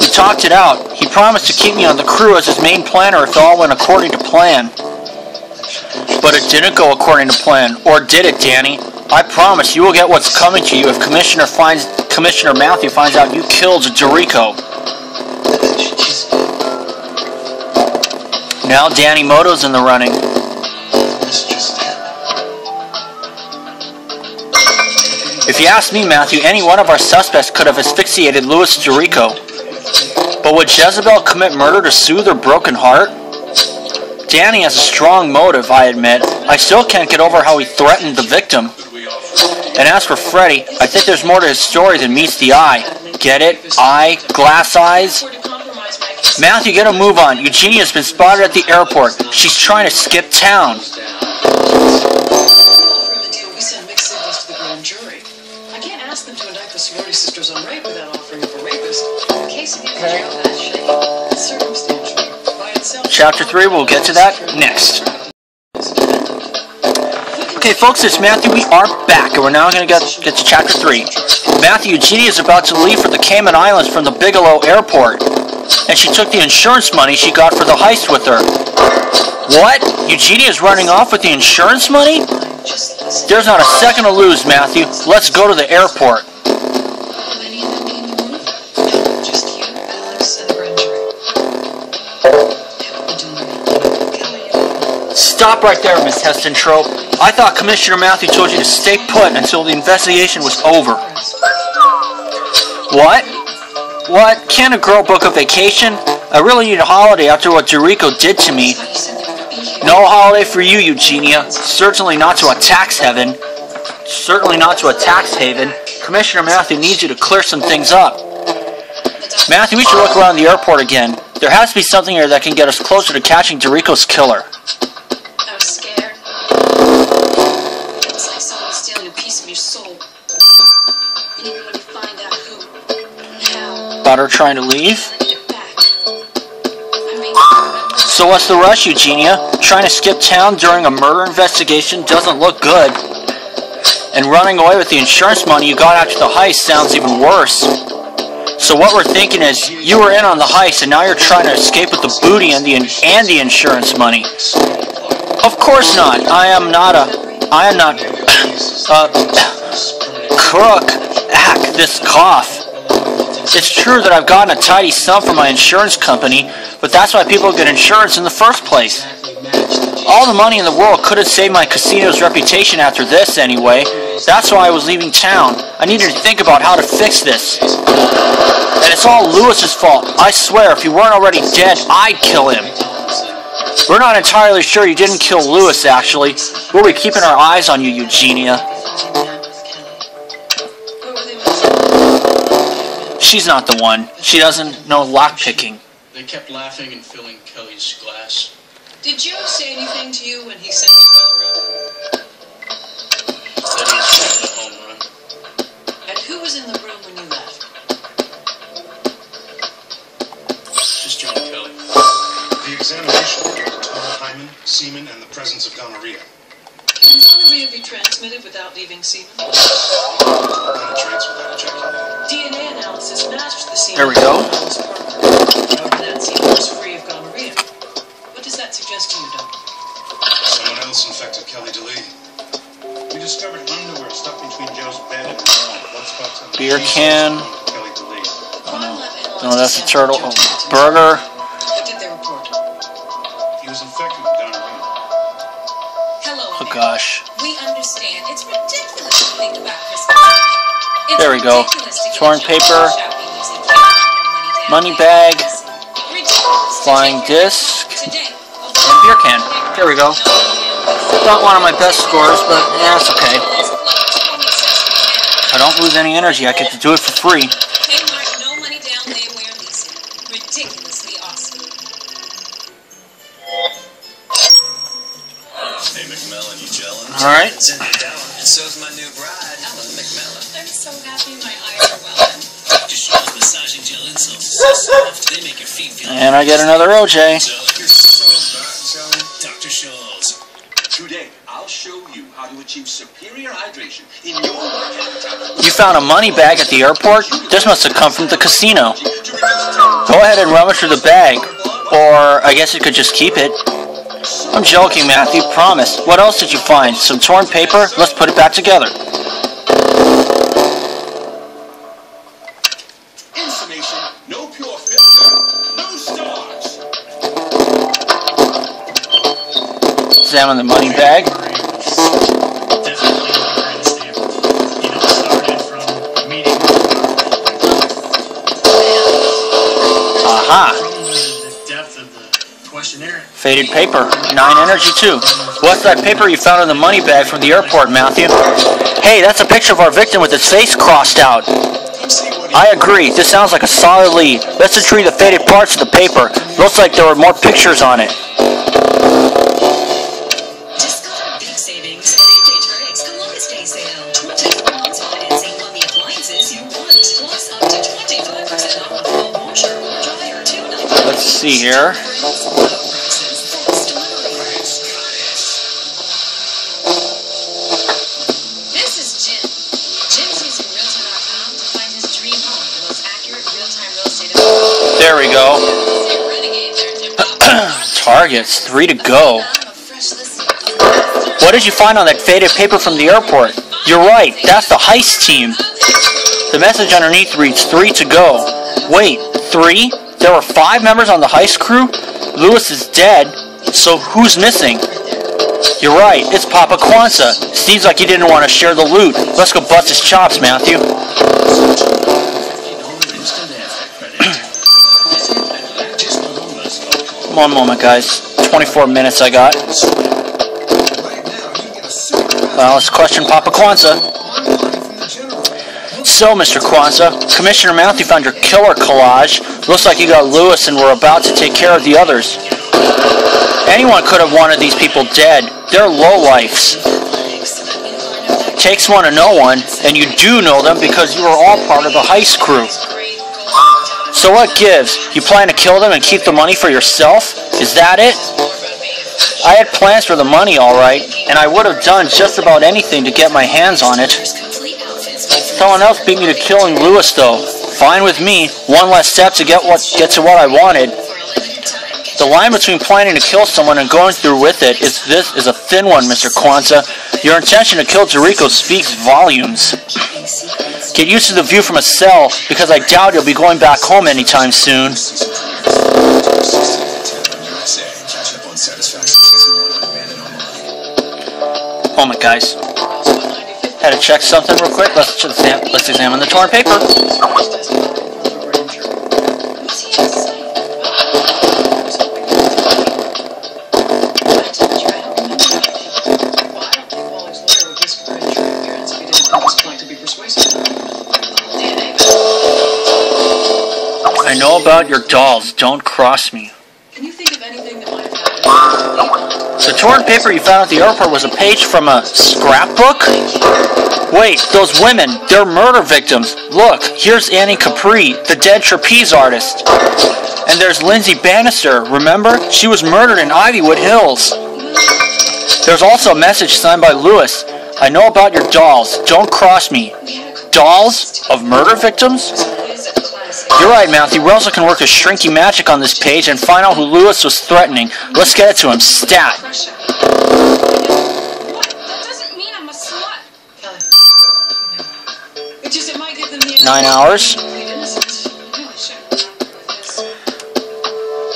We talked it out. He promised to keep me on the crew as his main planner if it all went according to plan. But it didn't go according to plan. Or did it, Danny? I promise you will get what's coming to you if Commissioner Matthew finds out you killed Dorico. Now Danny Moto's in the running. If you ask me, Matthew, any one of our suspects could have asphyxiated Louis Dorico. But would Jezebel commit murder to soothe her broken heart? Danny has a strong motive, I admit. I still can't get over how he threatened the victim. And as for Freddy, I think there's more to his story than meets the eye. Get it? Eye? Glass eyes? Matthew, get a move on. Eugenia's been spotted at the airport. She's trying to skip town. We send mixed signals to the grand jury. I can't ask them to indict the sorority sisters on rape without offering up a rapist. In case of circumstantial. By itself. Chapter 3, we'll get to that next. Okay, folks, it's Matthew. We are back, and we're now going to get to Chapter 3. Matthew, Eugenia is about to leave for the Cayman Islands from the Bigelow Airport, and she took the insurance money she got for the heist with her. What? Eugenia is running off with the insurance money? There's not a second to lose, Matthew. Let's go to the airport. Stop right there, Miss Heston-Trope. I thought Commissioner Matthew told you to stay put until the investigation was over. What? What? Can't a girl book a vacation? I really need a holiday after what Dorico did to me. No holiday for you, Eugenia. Certainly not to a tax haven. Certainly not to a tax haven. Commissioner Matthew needs you to clear some things up. Matthew, we should look around the airport again. There has to be something here that can get us closer to catching Dorico's killer. I was scared. It's like someone stealing a piece of your soul. And even when you find out who and how. About her trying to leave? Bring it back. So what's the rush, Eugenia? Trying to skip town during a murder investigation doesn't look good. And running away with the insurance money you got after the heist sounds even worse. So what we're thinking is, you were in on the heist and now you're trying to escape with the booty and the insurance money. Of course not. I am not crook. Ack, this cough. It's true that I've gotten a tidy sum from my insurance company, but that's why people get insurance in the first place. All the money in the world could have saved my casino's reputation after this anyway. That's why I was leaving town. I needed to think about how to fix this. And it's all Lewis's fault. I swear, if he weren't already dead, I'd kill him. We're not entirely sure you didn't kill Lewis, actually. We'll be keeping our eyes on you, Eugenia. She's not the one. She doesn't know lockpicking. They kept laughing and filling Kelly's glass. Did Joe say anything to you when he sent you from the room? Said he was a home run. And who was in the room when you left? Just John Kelly. The examination revealed total hymen, semen, and the presence of gonorrhea. Can gonorrhea be transmitted without leaving semen? Penetrates without ejaculating. DNA analysis matched the semen. There we go. However, that semen was free of gonorrhea. What does that suggest to you, Doctor? Someone else infected Kelly DeLee. We discovered underwear stuck between Joe's bed and blood spots on the Beer can. Kelly DeLee. No, that's a turtle. Oh, burger. What did they report? He was infected with gonorrhea. Hello, Oh Annette. gosh. We understand. It's ridiculous to think about Christmas. There we go. Torn paper. Money bag. Flying disc. And beer can. There we go. Not one of my best scores, but yeah, it's okay. If I don't lose any energy, I get to do it for free. Kmart, no money down, they wear leasing. Ridiculously awesome. Hey, McMillan, you gelling? All right. And so's my new bride, Ellen McMillan. I'm so happy my eyes are welling. Dr. Shaw's massaging gel insoles are so soft, they make your feet feel... And I get another OJ. Dr. Shaw's. Today, I'll show you how to achieve superior hydration in your work habitat. You found a money bag at the airport? This must have come from the casino. Go ahead and rummage through the bag. Or I guess you could just keep it. I'm joking, Matthew, promise. What else did you find? Some torn paper? Let's put it back together. Information, no pure filter, no stars. Examine the money bag. Definitely unstable. You know, it started from a meeting Aha. from the depth of the questionnaire. Faded paper. 9 energy too. What's that paper you found in the money bag from the airport, Matthew? Hey, that's a picture of our victim with his face crossed out. I agree. This sounds like a solid lead. Let's retrieve the faded parts of the paper. Looks like there were more pictures on it. Discover big savings at AJ Trades Columbus Day Sale. 24 months financing on the appliances you want. Plus up to 25% off a washer or dryer. $2.99. Let's see here. This is Jim. Jim's using Realtor.com to find his dream home, the most accurate real-time real estate available. There we go. Renegade there, Jim. Targets. 3 to go. What did you find on that faded paper from the airport? You're right. That's the heist team. The message underneath reads 3 to go. Wait, 3? There were 5 members on the heist crew? Lewis is dead, so who's missing? You're right, it's Papa Kwanzaa. Seems like he didn't want to share the loot. Let's go bust his chops, Matthew. One moment, guys. 24 minutes I got. Well, let's question Papa Kwanzaa. So, Mr. Kwanzaa, Commissioner Matthew found your killer collage. Looks like you got Lewis and we're about to take care of the others. Anyone could have wanted these people dead. They're lowlifes. Takes one to know one, and you do know them because you were all part of the heist crew. So what gives? You plan to kill them and keep the money for yourself? Is that it? I had plans for the money, alright, and I would have done just about anything to get my hands on it. Someone else beat me to killing Lewis, though. Fine with me. One less step to get to what I wanted. The line between planning to kill someone and going through with it is a thin one, Mr. Kwanzaa. Your intention to kill Jericho speaks volumes. Get used to the view from a cell, because I doubt you'll be going back home anytime soon. Moment, guys. Had to check something real quick. Let's examine the torn paper. I know about your dolls. Don't cross me. Can you think of anything that might have happened? The torn paper you found at the airport was a page from a scrapbook? Wait, those women, they're murder victims. Look, here's Annie Capri, the dead trapeze artist. And there's Lindsay Bannister, remember? She was murdered in Ivywood Hills. There's also a message signed by Lewis. I know about your dolls. Don't cross me. Dolls of murder victims? You're right, Matthew. We also can work a shrinky magic on this page and find out who Lewis was threatening. Let's get it to him. Stat. What? That doesn't mean I'm a slut. Kelly. It just, it might give them the 9 hours.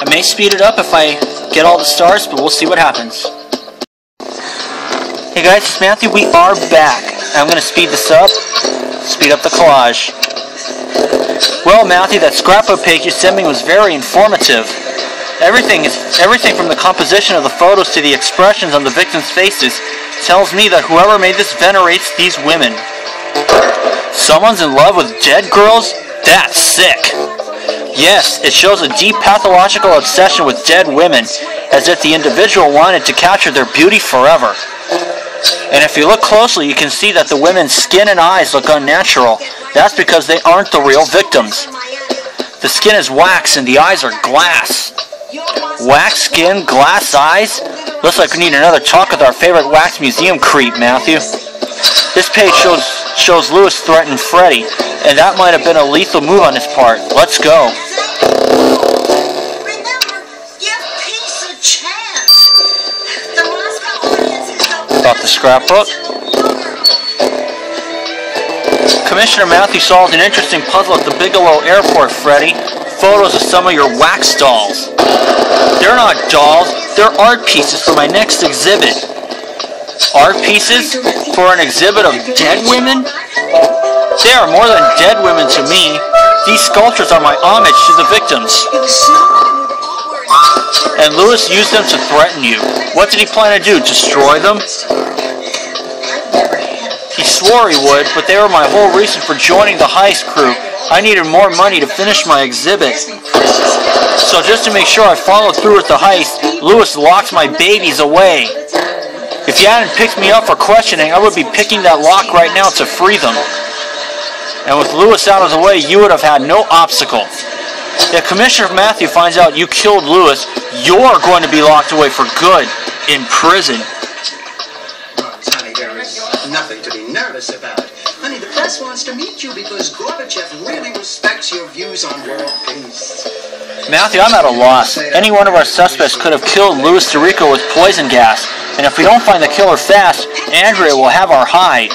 I may speed it up if I get all the stars, but we'll see what happens. Hey guys, it's Matthew. We are back. I'm going to speed this up. Speed up the collage. Well, Matthew, that scrapbook page you sent me was very informative. Everything from the composition of the photos to the expressions on the victims' faces tells me that whoever made this venerates these women. Someone's in love with dead girls? That's sick. Yes, it shows a deep pathological obsession with dead women, as if the individual wanted to capture their beauty forever. And if you look closely, you can see that the women's skin and eyes look unnatural. That's because they aren't the real victims. The skin is wax and the eyes are glass. Wax skin, glass eyes? Looks like we need another talk with our favorite wax museum creep, Matthew. This page shows Lewis threaten Freddy, and that might have been a lethal move on his part. Let's go. About the scrapbook. Commissioner Matthew solved an interesting puzzle at the Bigelow Airport, Freddy. Photos of some of your wax dolls. They're not dolls, they're art pieces for my next exhibit. Art pieces? For an exhibit of dead women? They are more than dead women to me. These sculptures are my homage to the victims. And Lewis used them to threaten you. What did he plan to do? Destroy them? He swore he would, but they were my whole reason for joining the heist crew. I needed more money to finish my exhibit. So just to make sure I followed through with the heist, Lewis locked my babies away. If you hadn't picked me up for questioning, I would be picking that lock right now to free them. And with Lewis out of the way, you would have had no obstacle. If Commissioner Matthew finds out you killed Lewis, you're going to be locked away for good in prison. Honey, there is nothing to be nervous about. Honey, the press wants to meet you because Gorbachev really respects your views on world peace. Matthew, I'm at a loss. Any one of our suspects could have killed Louis Tirico with poison gas. And if we don't find the killer fast, Andrea will have our hide.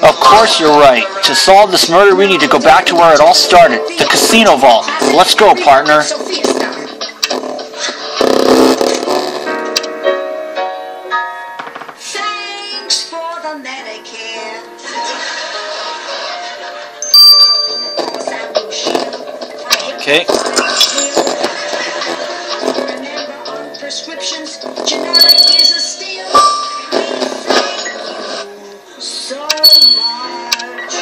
Of course you're right. To solve this murder, we need to go back to where it all started. The casino vault. Let's go, partner. Thanks for the Medicare. Okay. Remember, on prescriptions, generic is a steal. We thank you so much.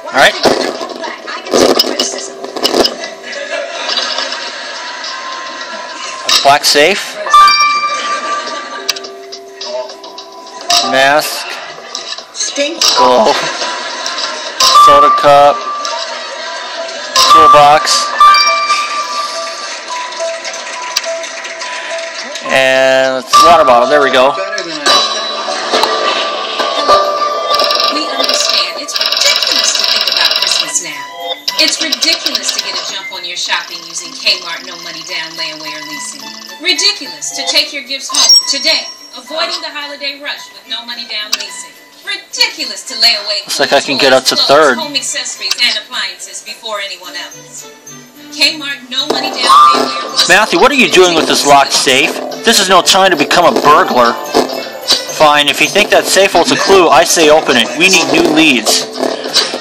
All right. I can take criticism. A black safe. Mask. Glove. Soda cup. Toolbox. And water bottle. There we go. We understand. It's ridiculous to think about Christmas now. It's ridiculous to get a jump on your shopping using Kmart no money down layaway or leasing. Ridiculous to take your gifts home today, avoiding the holiday rush with no money down leasing. Ridiculous to lay away looks like I can get up to third. home accessories and appliances before anyone else. Kmart no money down layaway or leasing. Matthew, what are you doing with this locked safe? This is no time to become a burglar. Fine, if you think that safe holds a clue, I say open it. We need new leads.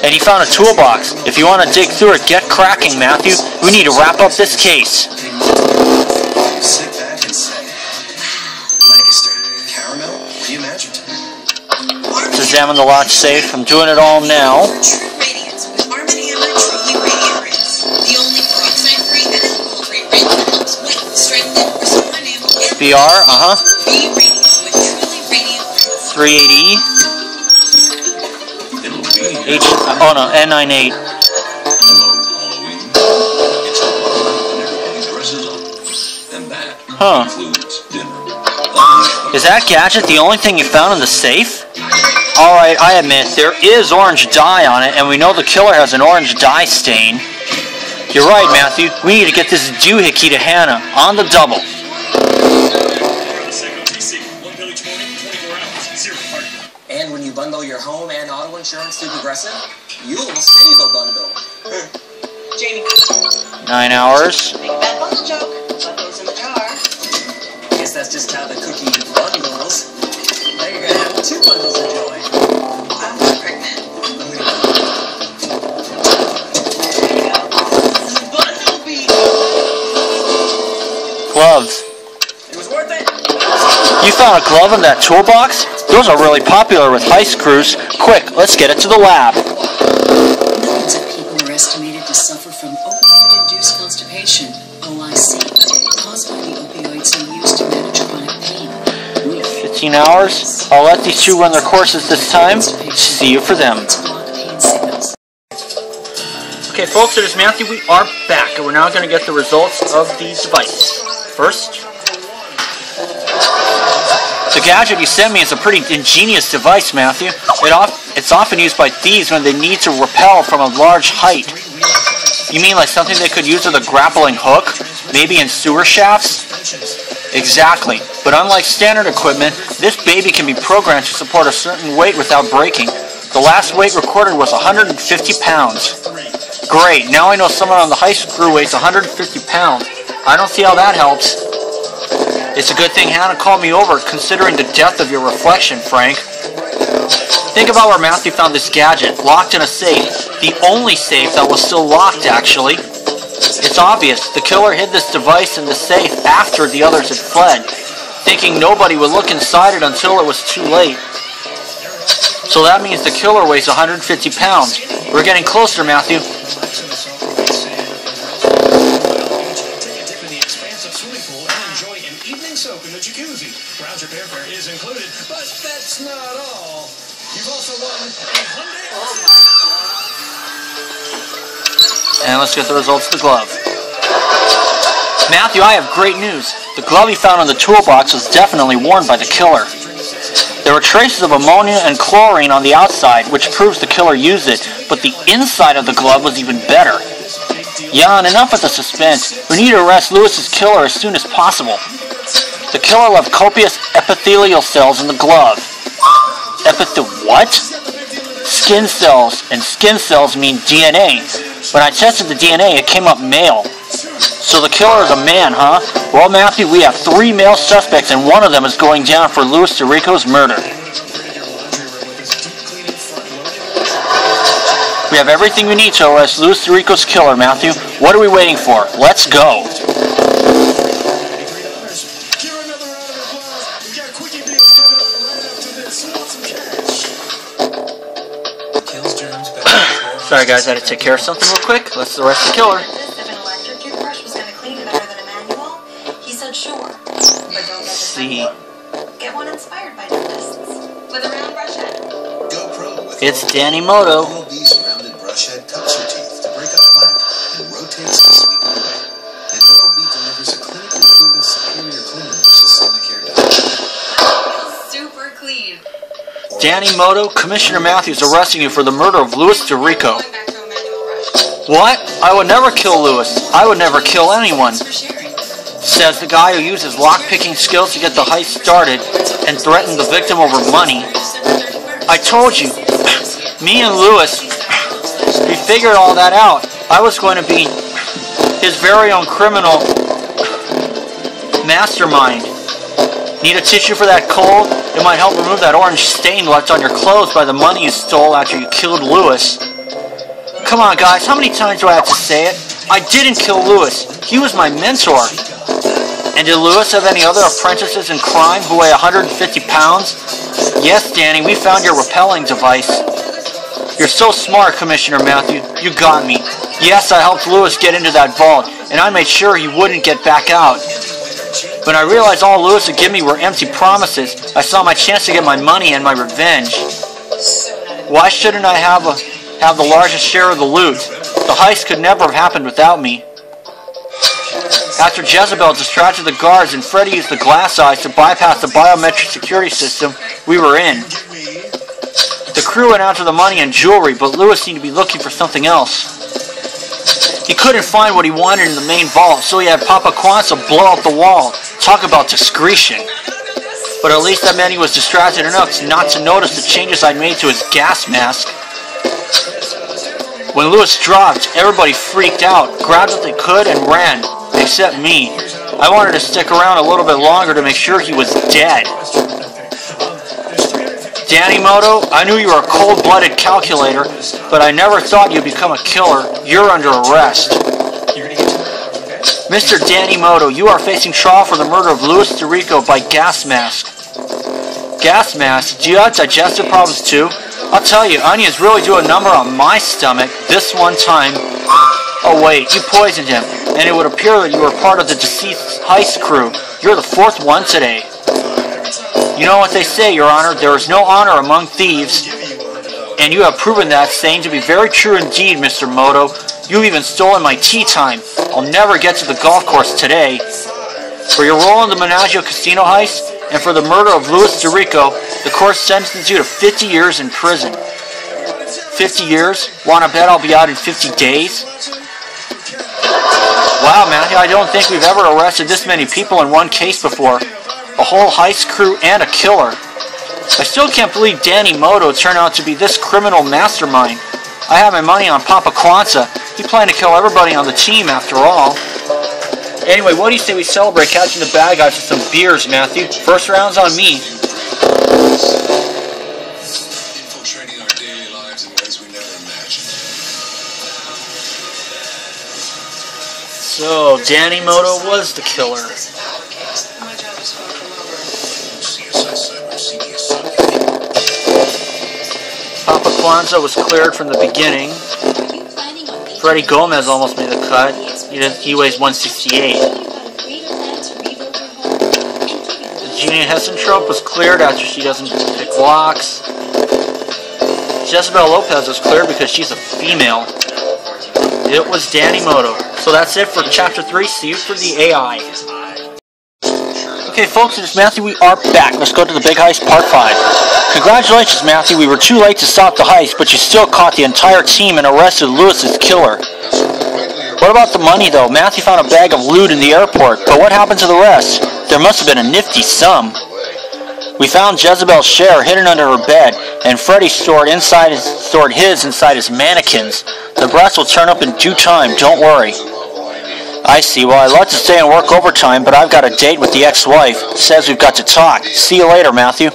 And he found a toolbox. If you want to dig through it, get cracking, Matthew. We need to wrap up this case. Sit back and say, Lancaster, caramel, reimagined. Let's examine the locked safe. I'm doing it all now. True Radiance with Harmony and Truly Radiant Rinse. The only peroxide-free and alcohol-free rinse that helps whiten, strengthen, restore enamel, and BR, Be Radiant with Truly Radiant Rinse. 380. It'll be H, oh no, N98. Hello, Halloween. It's a party and everybody dresses up. And that includes dinner. Is that gadget the only thing you found in the safe? Alright, I admit, there is orange dye on it, and we know the killer has an orange dye stain. You're right, Matthew. We need to get this doohickey to Hannah. On the double. And when you bundle your home and auto insurance through Progressive, you'll save a bundle. Jamie. 9 hours. Make a bad bundle joke. What goes in the jar? Guess that's just how the cookie bundles. Now you're gonna have 2 bundles of joy. I'm not pregnant. Gloves. It was worth it. You found a glove in that toolbox? Those are really popular with heist crews. Quick, let's get it to the lab. Millions of people are estimated to suffer from opioid-induced constipation, OIC, caused by the opioids they use to manage chronic pain. 15 hours. I'll let these two run their courses this time. See you for them. Okay, folks, it is Matthew. We are back, and we're now going to get the results of these devices. First, the gadget you sent me is a pretty ingenious device, Matthew. It's often used by thieves when they need to rappel from a large height. You mean like something they could use with a grappling hook? Maybe in sewer shafts? Exactly. But unlike standard equipment, this baby can be programmed to support a certain weight without breaking. The last weight recorded was 150 pounds. Great, now I know someone on the heist crew weighs 150 pounds. I don't see how that helps. It's a good thing Hannah called me over, considering the depth of your reflection, Frank. Think about where Matthew found this gadget, locked in a safe. The only safe that was still locked, actually. It's obvious, the killer hid this device in the safe after the others had fled, thinking nobody would look inside it until it was too late. So that means the killer weighs 150 pounds. We're getting closer, Matthew. Soak in the jacuzzi. Round trip airfare is included, but that's not all. You've also won a Hyundai. And let's get the results of the glove. Matthew, I have great news. The glove you found in the toolbox was definitely worn by the killer. There were traces of ammonia and chlorine on the outside, which proves the killer used it, but the inside of the glove was even better. Yeah, and enough with the suspense. We need to arrest Lewis's killer as soon as possible. The killer left copious epithelial cells in the glove. What? Skin cells, and skin cells mean DNA. When I tested the DNA, it came up male. So the killer is a man, huh? Well, Matthew, we have 3 male suspects, and one of them is going down for Louis Dorico's murder. We have everything we need to arrest Louis Dorico's killer, Matthew. What are we waiting for? Let's go. Sorry guys, I had to take care of something real quick. Let's arrest the killer. If an electric toothbrush was going to clean better than a manual, he said sure. But don't get See. Get one inspired by dentists. With a round brush head. GoPro with It's Danny Moto. Oral-B's rounded brush head cuts your teeth to break up flat and rotates to sweep it away. And Oral-B delivers a clinically proven superior clean versus Sonicare Dentist. Super clean. Danny Moto, Commissioner Matthews arresting you for the murder of Louis Dorico. What? I would never kill Louis. I would never kill anyone. Says the guy who uses lock-picking skills to get the heist started and threatened the victim over money. I told you, me and Louis, we figured all that out. I was going to be his very own criminal mastermind. Need a tissue for that cold? It might help remove that orange stain left on your clothes by the money you stole after you killed Louis. Come on, guys, how many times do I have to say it? I didn't kill Louis. He was my mentor. And did Louis have any other apprentices in crime who weigh 150 pounds? Yes, Danny, we found your rappelling device. You're so smart, Commissioner Matthew. You got me. Yes, I helped Louis get into that vault, and I made sure he wouldn't get back out. When I realized all Louis would give me were empty promises, I saw my chance to get my money and my revenge. Why shouldn't I have the largest share of the loot? The heist could never have happened without me. After Jezebel distracted the guards and Freddy used the glass eyes to bypass the biometric security system, we were in. The crew went after the money and jewelry, but Louis seemed to be looking for something else. He couldn't find what he wanted in the main vault, so he had Papa Kwanzaa blow out the wall. Talk about discretion. But at least that meant he was distracted enough not to notice the changes I'd made to his gas mask. When Louis dropped, everybody freaked out, grabbed what they could, and ran, except me. I wanted to stick around a little bit longer to make sure he was dead. Danny Moto, I knew you were a cold-blooded calculator, but I never thought you'd become a killer. You're under arrest. Mr. Danny Moto, you are facing trial for the murder of Louis DeRico by gas mask. Gas mask? Do you have digestive problems too? I'll tell you, onions really do a number on my stomach this one time. Oh wait, you poisoned him, and it would appear that you were part of the deceased heist crew. You're the fourth one today. You know what they say, Your Honor, there is no honor among thieves. And you have proven that saying to be very true indeed, Mr. Moto. You've even stolen my tea time. I'll never get to the golf course today. For your role in the Menagio Casino heist, and for the murder of Louis DeRico, the court sentences you to 50 years in prison. 50 years? Wanna bet I'll be out in 50 days? Wow, Matthew, I don't think we've ever arrested this many people in one case before. A whole heist crew and a killer. I still can't believe Danny Moto turned out to be this criminal mastermind. I have my money on Papa Kwanzaa. He planned to kill everybody on the team after all. Anyway, what do you say we celebrate catching the bad guys with some beers, Matthew? First round's on me. Infiltrating our daily lives in ways we never imagined. So, Danny Moto was the killer. Papa Kwanzaa was cleared from the beginning. Freddie Gomez almost made the cut. He weighs 168. Gina Hessentrop was cleared after she doesn't pick locks. Jezebel Lopez was cleared because she's a female. It was Danny Moto. So that's it for Chapter 3. See you for the AI. Okay, folks, it's Matthew. We are back. Let's go to the Big Heist Part 5. Congratulations, Matthew. We were too late to stop the heist, but you still caught the entire team and arrested Lewis's killer. What about the money, though? Matthew found a bag of loot in the airport, but what happened to the rest? There must have been a nifty sum. We found Jezebel's share hidden under her bed, and Freddie stored his inside his mannequins. The brass will turn up in due time, don't worry. I see. Well, I'd love to stay and work overtime, but I've got a date with the ex-wife. Says we've got to talk. See you later, Matthew.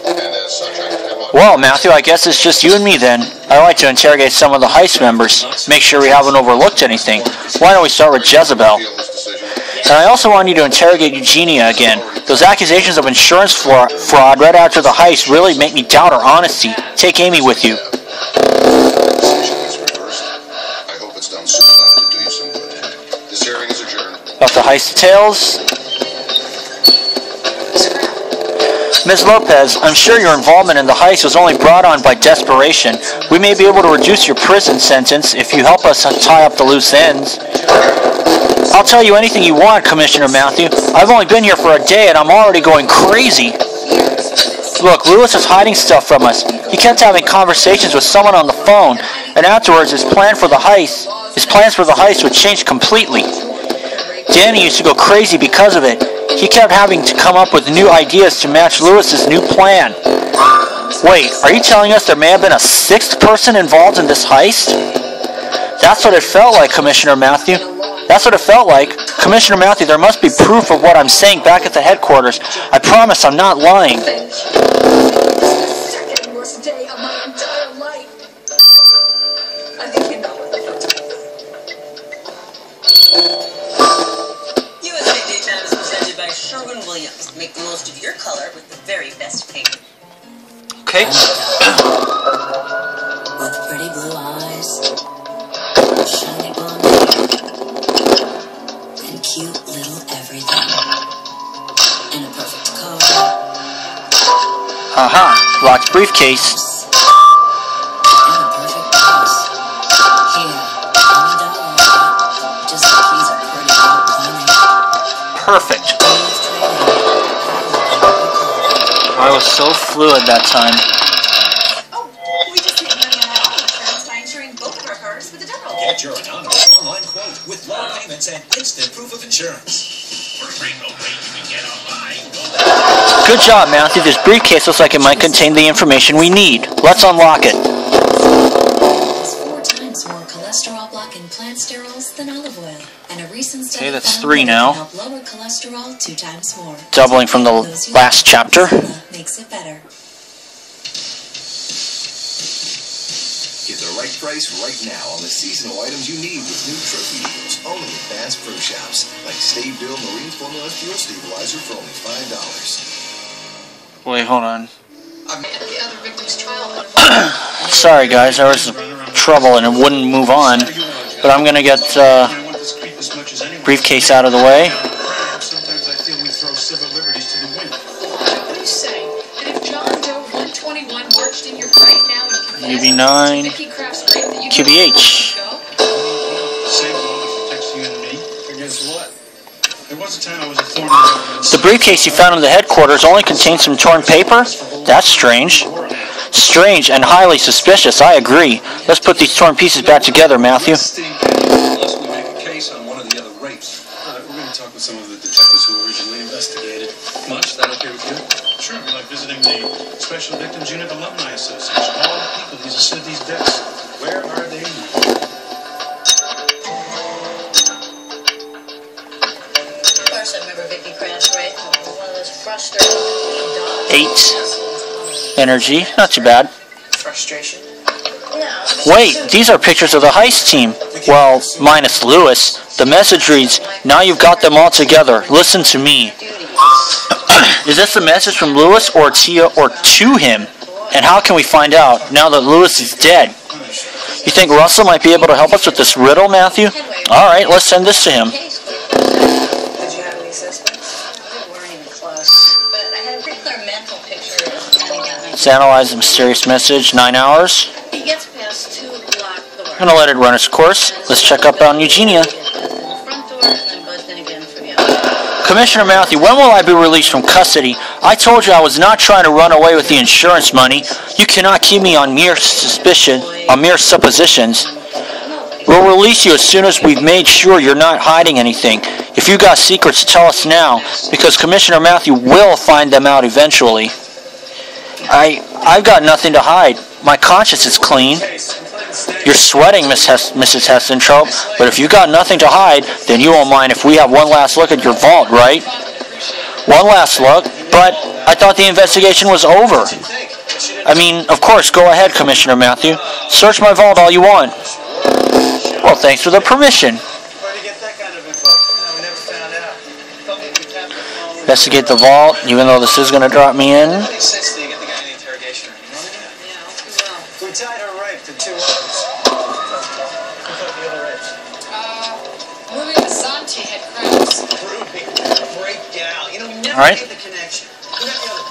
Well, Matthew, I guess it's just you and me then. I'd like to interrogate some of the heist members. Make sure we haven't overlooked anything. Why don't we start with Jezebel? And I also want you to interrogate Eugenia again. Those accusations of insurance fraud right after the heist really make me doubt her honesty. Take Amy with you. I hope it's done soon enough to do you some good. This hearing is adjourned. About the heist details. Ms. Lopez, I'm sure your involvement in the heist was only brought on by desperation. We may be able to reduce your prison sentence if you help us tie up the loose ends. I'll tell you anything you want, Commissioner Matthew. I've only been here for a day and I'm already going crazy. Look, Lewis was hiding stuff from us. He kept having conversations with someone on the phone, and afterwards his plans for the heist would change completely. Danny used to go crazy because of it. He kept having to come up with new ideas to match Lewis's new plan. Wait, are you telling us there may have been a sixth person involved in this heist? That's what it felt like, Commissioner Matthew. That's what it felt like. Commissioner Matthew, there must be proof of what I'm saying back at the headquarters. I promise I'm not lying. Second worst day of my entire life. I think you know what the USA Daytime is presented by Sherwin-Williams. Make the most of your color with the very best paint. Okay. With pretty blue eyes, shiny blonde hair, and cute little everything, in a perfect car. Haha, locked briefcase. In a perfect house. Here, on a dollar, just like he's a pretty good pony. Perfect. I was so fluid that time. Oh, we just made money on our auto insurance by insuring both of our cars with the General. Get your anonymous online quote with low payments and instant proof of insurance. For free no pay you can get online. Good job, Matthew. This briefcase looks like it might contain the information we need. Let's unlock it. Has 4 times more cholesterol blocking plant sterols than olive oil. And a recent study Okay, that's found 3 that it now. can help lower cholesterol 2 times more. Doubling from the last chapter. Makes it better. Get the right price right now on the seasonal items you need with new trophy deals only at Bass Pro Shops, like Stave Bill Marine Formula Fuel Stabilizer for only $5. Wait, hold on. The other victim's trial. Sorry guys, there was trouble and it wouldn't move on. But I'm gonna get briefcase out of the way. Sometimes I feel we throw civil liberties to the wind. What are you saying? And if John Doe 121 marched in here right now and confessed UB9, to Vicky Kraft's rape, that you QBH. Same law that protects you and me. Against what? There was a time I was a thorn in the government. The briefcase you found in the headquarters only contains some torn paper? That's strange. Strange and highly suspicious, I agree. Let's put these torn pieces back together, Matthew. Unless we make a case on one of the other rapes. We're going to talk with some of the detectives who originally investigated. Much? That okay with you? Sure, we like visiting the Special Victims Unit Alumni Association. All the people who's assumed these deaths. Where are they now? Of course, I remember Vicky Kraft's rape. One of those frustrating dogs. 8 energy, not too bad. Frustration. Wait, these are pictures of the heist team. Well, minus Lewis. The message reads, "Now you've got them all together. Listen to me." Is this a message from Lewis or Tia or to him? And how can we find out now that Lewis is dead? You think Russell might be able to help us with this riddle, Matthew? Alright, let's send this to him. Did you have any suspects? We weren't even close. But I had a pretty clear mental picture of the kind of guy. Let's analyze the mysterious message. 9 hours. He gets past 2 locked doors. I'm gonna let it run its course. Let's check up on Eugenia. Front door and then buzzed in again for the other. Commissioner Matthew, when will I be released from custody? I told you I was not trying to run away with the insurance money. You cannot keep me on mere suspicion, on mere suppositions. We'll release you as soon as we've made sure you're not hiding anything. If you got secrets, tell us now, because Commissioner Matthew will find them out eventually. I've got nothing to hide. My conscience is clean. You're sweating, Mrs. Hestentrope, but if you got nothing to hide, then you won't mind if we have one last look at your vault, right? One last look? But I thought the investigation was over. I mean, of course, go ahead, Commissioner Matthew. Search my vault all you want. Well, thanks for the permission. Investigate the vault, even though this is going to drop me in. We tied her rape to 2 others. Ruby Mazanti had crabs. Ruby, great gal. You know, we never All right. made the connection. Who got the other one?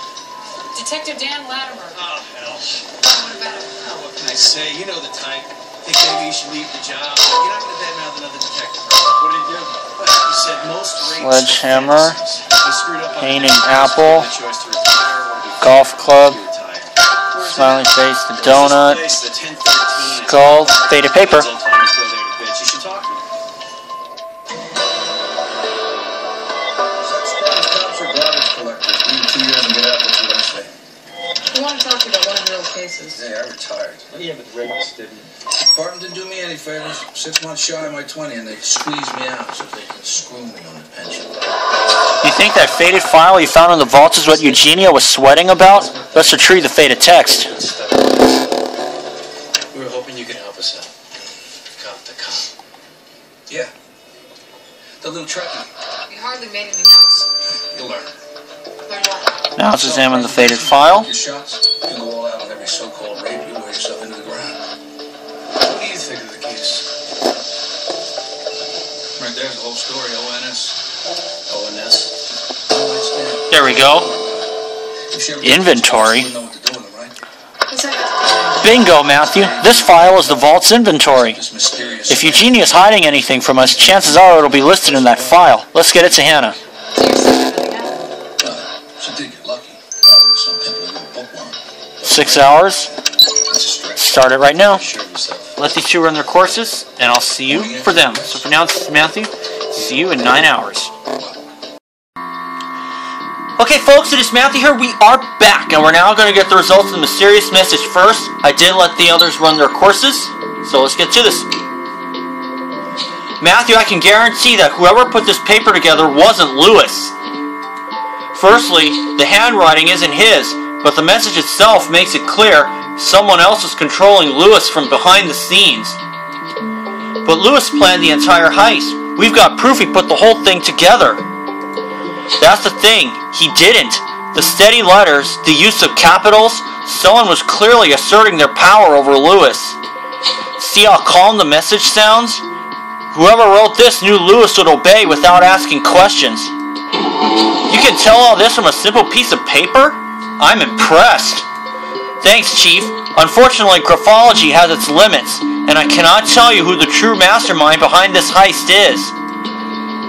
Detective Dan Latimer. Oh, hell. What about him? Oh, what can I say? You know the type. Think maybe you should leave the job. You're not going to badmouth another detective, right? What did he do? Well, he said most rapes. Sledgehammer, He screwed up on painting the apple, choice to retire or be golf club, retired. smiley face, the donut, Place, the 1013. skull, faded paper. Old timers go there to bitch. You should talk to him. Such things cops are garbage collectors. Give you 2 years and get out. That's what I say. We want to talk to you about one of your old cases. Hey, I retired. Yeah, but rapist didn't. Department didn't do me any favors. 6 months shy of my 20, and they squeezed me out so they can screw me on the pension. You think that faded file you found in the vault is what Eugenia was sweating about? Let's retrieve the faded text. We were hoping you could help us out. Cop to cop. Yeah. The little Trekkie. We hardly made any notes. You'll learn. Learn what? Now let's examine the faded file. Your shots. You can go all out with every so-called rape. You wear yourself into the ground. What do you think of the case? Right there's the whole story. ONS. ONS. There we go. Inventory. You know what to do with them, right? What's that got to do with Bingo, Matthew. This file is the vault's inventory. This mysterious. If Eugenia is hiding anything from us, chances are it'll be listed in that file. Let's get it to Hannah. So you're saying nothing happened? She did get lucky. Probably with some pimp with a bookworm. 6 hours. That's a stretch. Start it right now. Sure of yourself. Let these two run their courses, and I'll see you for them. So for now, this is Matthew. See you in 9 hours. Okay, folks, it is Matthew here. We are back, and we're now going to get the results of the mysterious message first. I did let the others run their courses, so let's get to this. Matthew, I can guarantee that whoever put this paper together wasn't Lewis. Firstly, the handwriting isn't his, but the message itself makes it clear Someone else was controlling Lewis from behind the scenes. But Lewis planned the entire heist. We've got proof he put the whole thing together. That's the thing, he didn't. The steady letters, the use of capitals, someone was clearly asserting their power over Lewis. See how calm the message sounds? Whoever wrote this knew Lewis would obey without asking questions. You can tell all this from a simple piece of paper? I'm impressed. Thanks, Chief. Unfortunately, graphology has its limits, and I cannot tell you who the true mastermind behind this heist is.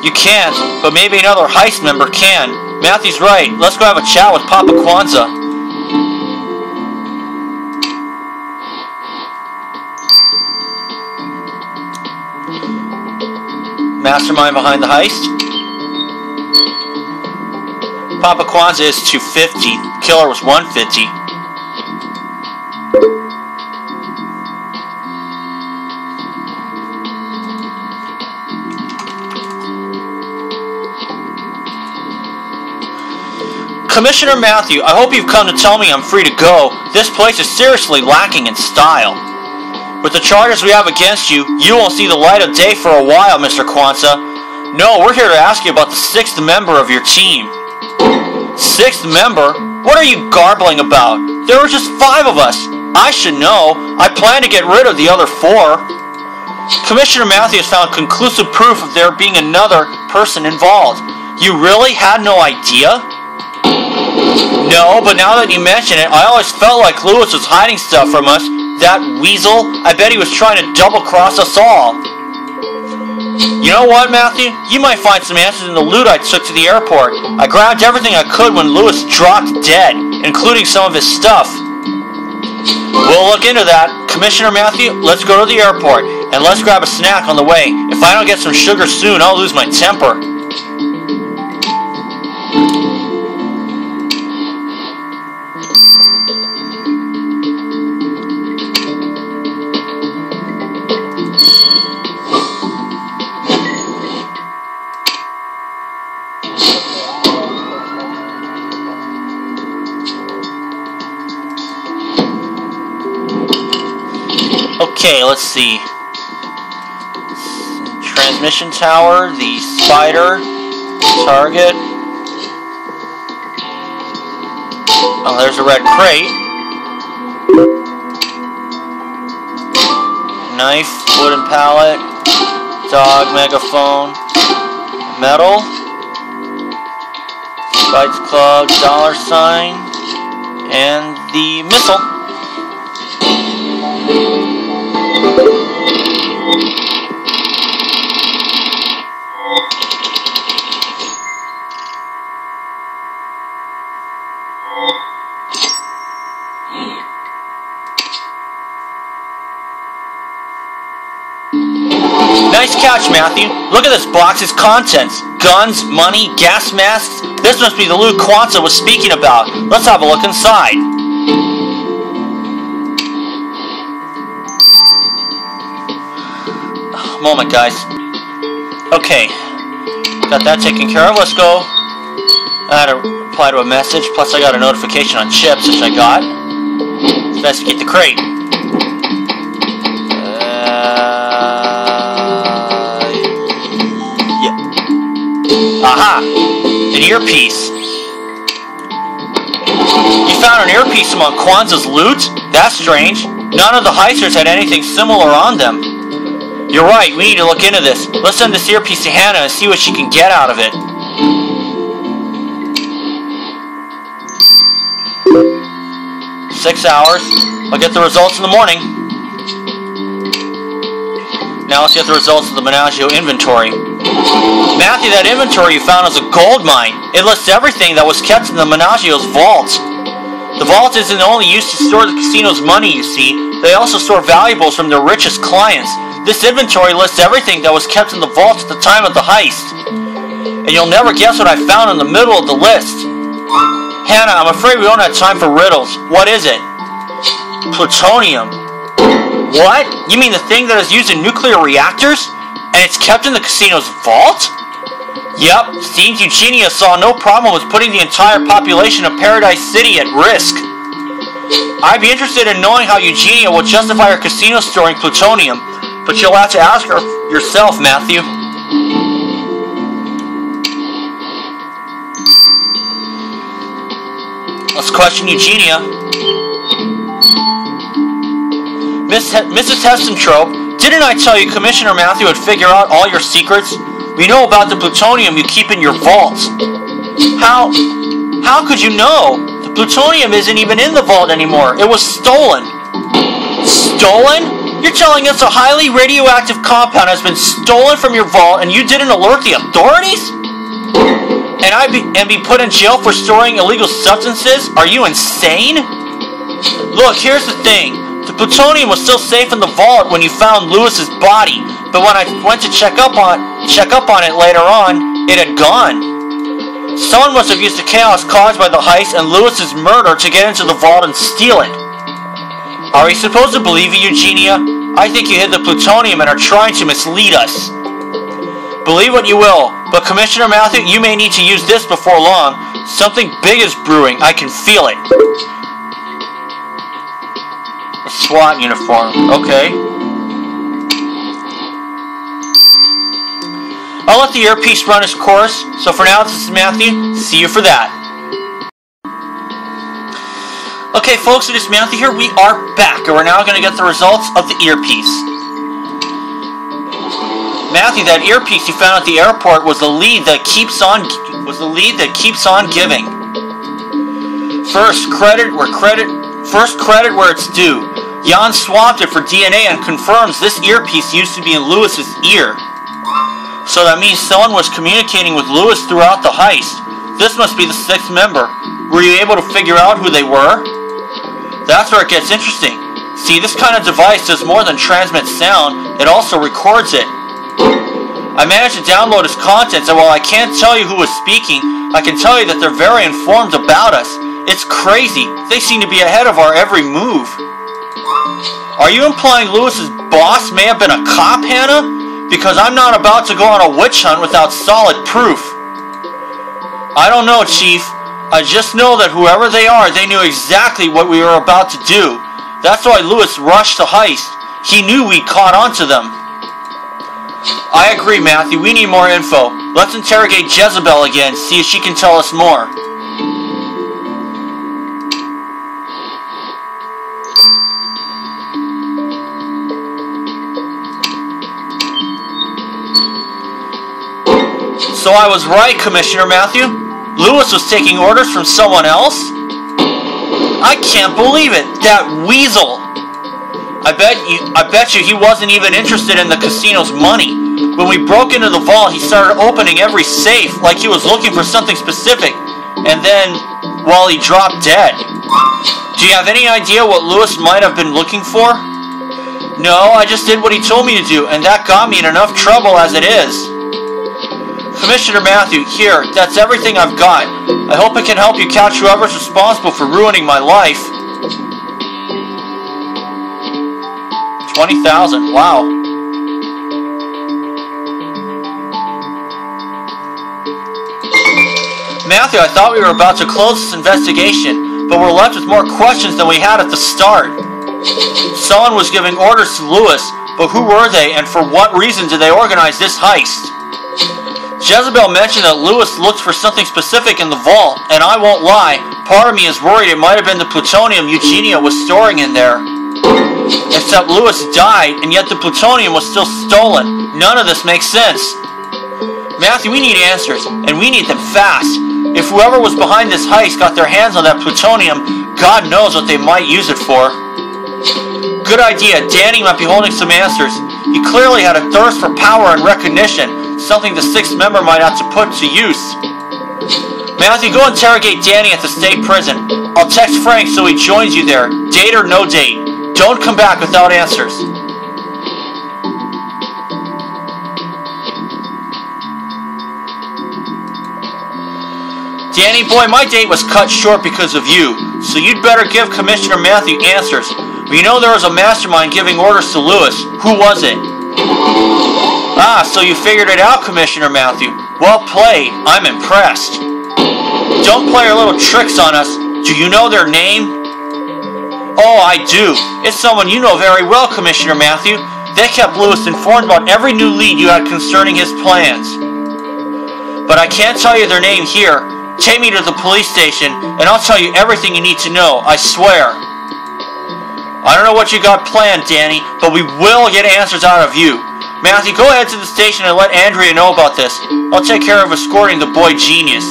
You can't, but maybe another heist member can. Matthew's right. Let's go have a chat with Papa Kwanzaa. Mastermind behind the heist? Papa Kwanzaa is 250. Killer was 150. Commissioner Matthew, I hope you've come to tell me I'm free to go. This place is seriously lacking in style. With the charges we have against you, you won't see the light of day for a while, Mr. Kwanzaa. No, we're here to ask you about the 6th member of your team. 6th member? What are you garbling about? There were just 5 of us. I should know. I plan to get rid of the other 4. Commissioner Matthew has found conclusive proof of there being another person involved. You really had no idea? No, but now that you mention it, I always felt like Lewis was hiding stuff from us. That weasel, I bet he was trying to double-cross us all. You know what, Matthew? You might find some answers in the loot I took to the airport. I grabbed everything I could when Lewis dropped dead, including some of his stuff. We'll look into that. Commissioner Matthew, let's go to the airport, and let's grab a snack on the way. If I don't get some sugar soon, I'll lose my temper. Okay, let's see. Transmission tower, the spider, target. Oh, there's a red crate. Knife, wooden pallet, dog, megaphone, metal, Fights Club, $, and the missile. Nice catch, Matthew. Look at this box's contents. Guns, money, gas masks. This must be the loot Kwanzaa was speaking about. Let's have a look inside. Moment, guys. Okay. Got that taken care of. Let's go. I had to reply to a message. Plus, I got a notification on chips, which I got. Let's investigate the crate. Aha! An earpiece. You found an earpiece among Kwanzaa's loot? That's strange. None of the heisters had anything similar on them. You're right, we need to look into this. Let's send this earpiece to Hannah and see what she can get out of it. Six hours. I'll get the results in the morning. Now let's get the results of the Menagio inventory. Matthew, that inventory you found is a gold mine. It lists everything that was kept in the Menagio's vault. The vault isn't only used to store the casino's money, you see. They also store valuables from their richest clients. This inventory lists everything that was kept in the vault at the time of the heist. And you'll never guess what I found in the middle of the list. Hannah, I'm afraid we don't have time for riddles. What is it? Plutonium. What? You mean the thing that is used in nuclear reactors? And it's kept in the casino's vault? Yep, seems Eugenia saw no problem with putting the entire population of Paradise City at risk. I'd be interested in knowing how Eugenia will justify her casino storing plutonium, but you'll have to ask her yourself, Matthew. Let's question Eugenia. Mrs. Hestentrope, didn't I tell you Commissioner Matthew would figure out all your secrets? We know about the plutonium you keep in your vault. How could you know? The plutonium isn't even in the vault anymore. It was stolen. Stolen? You're telling us a highly radioactive compound has been stolen from your vault and you didn't alert the authorities? And be put in jail for storing illegal substances? Are you insane? Look, here's the thing. The plutonium was still safe in the vault when you found Lewis's body, but when I went to check up on it later on, it had gone. Someone must have used the chaos caused by the heist and Lewis's murder to get into the vault and steal it. Are we supposed to believe you, Eugenia? I think you hid the plutonium and are trying to mislead us. Believe what you will, but Commissioner Matthew, you may need to use this before long. Something big is brewing. I can feel it. A SWAT uniform. Okay. I'll let the earpiece run its course. So for now, this is Matthew. See you for that. Okay, folks, it is Matthew here. We are back, and we're now going to get the results of the earpiece. Matthew, that earpiece you found at the airport was the lead that keeps on giving. First credit where it's due. Jan swapped it for DNA and confirms this earpiece used to be in Lewis's ear. So that means someone was communicating with Lewis throughout the heist. This must be the sixth member. Were you able to figure out who they were? That's where it gets interesting. See, this kind of device does more than transmit sound, it also records it. I managed to download his contents, and while I can't tell you who was speaking, I can tell you that they're very informed about us. It's crazy. They seem to be ahead of our every move. Are you implying Lewis's boss may have been a cop, Hannah? Because I'm not about to go on a witch hunt without solid proof. I don't know, Chief. I just know that whoever they are, they knew exactly what we were about to do. That's why Lewis rushed the heist. He knew we'd caught on to them. I agree, Matthew. We need more info. Let's interrogate Jezebel again, see if she can tell us more. So I was right, Commissioner Matthew. Lewis was taking orders from someone else? I can't believe it. That weasel. I bet you he wasn't even interested in the casino's money. When we broke into the vault, he started opening every safe like he was looking for something specific. And then, well, he dropped dead. Do you have any idea what Lewis might have been looking for? No, I just did what he told me to do, and that got me in enough trouble as it is. Commissioner Matthew, here, that's everything I've got. I hope it can help you catch whoever's responsible for ruining my life. 20,000, wow. Matthew, I thought we were about to close this investigation, but we're left with more questions than we had at the start. Someone was giving orders to Lewis, but who were they and for what reason did they organize this heist? Jezebel mentioned that Lewis looked for something specific in the vault, and I won't lie, part of me is worried it might have been the plutonium Eugenia was storing in there. Except Lewis died, and yet the plutonium was still stolen. None of this makes sense. Matthew, we need answers, and we need them fast. If whoever was behind this heist got their hands on that plutonium, God knows what they might use it for. Good idea. Danny might be holding some answers. He clearly had a thirst for power and recognition, something the sixth member might have to put to use. Matthew, go interrogate Danny at the state prison. I'll text Frank so he joins you there. Date or no date. Don't come back without answers. Danny, boy, my date was cut short because of you, so you'd better give Commissioner Matthew answers. We know there was a mastermind giving orders to Lewis. Who was it? Ah, so you figured it out, Commissioner Matthew. Well played. I'm impressed. Don't play your little tricks on us. Do you know their name? Oh, I do. It's someone you know very well, Commissioner Matthew. They kept Lewis informed about every new lead you had concerning his plans. But I can't tell you their name here. Take me to the police station, and I'll tell you everything you need to know, I swear. I don't know what you got planned, Danny, but we will get answers out of you. Matthew, go ahead to the station and let Andrea know about this. I'll take care of escorting the boy genius.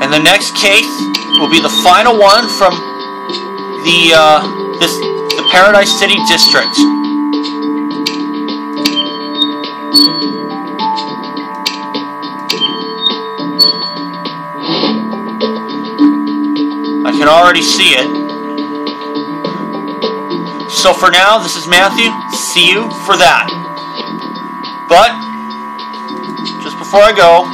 And the next case will be the final one from the Paradise City District. I can already see it. So for now, this is Matthew. See you for that. But just before I go,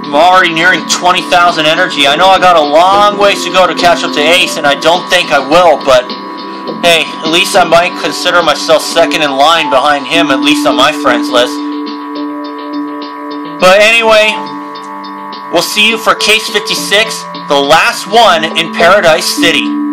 I'm already nearing 20,000 energy. I know I got a long ways to go to catch up to Ace, and I don't think I will, but hey, at least I might consider myself second in line behind him, at least on my friends list. But anyway, we'll see you for Case 56, the last one in Paradise City.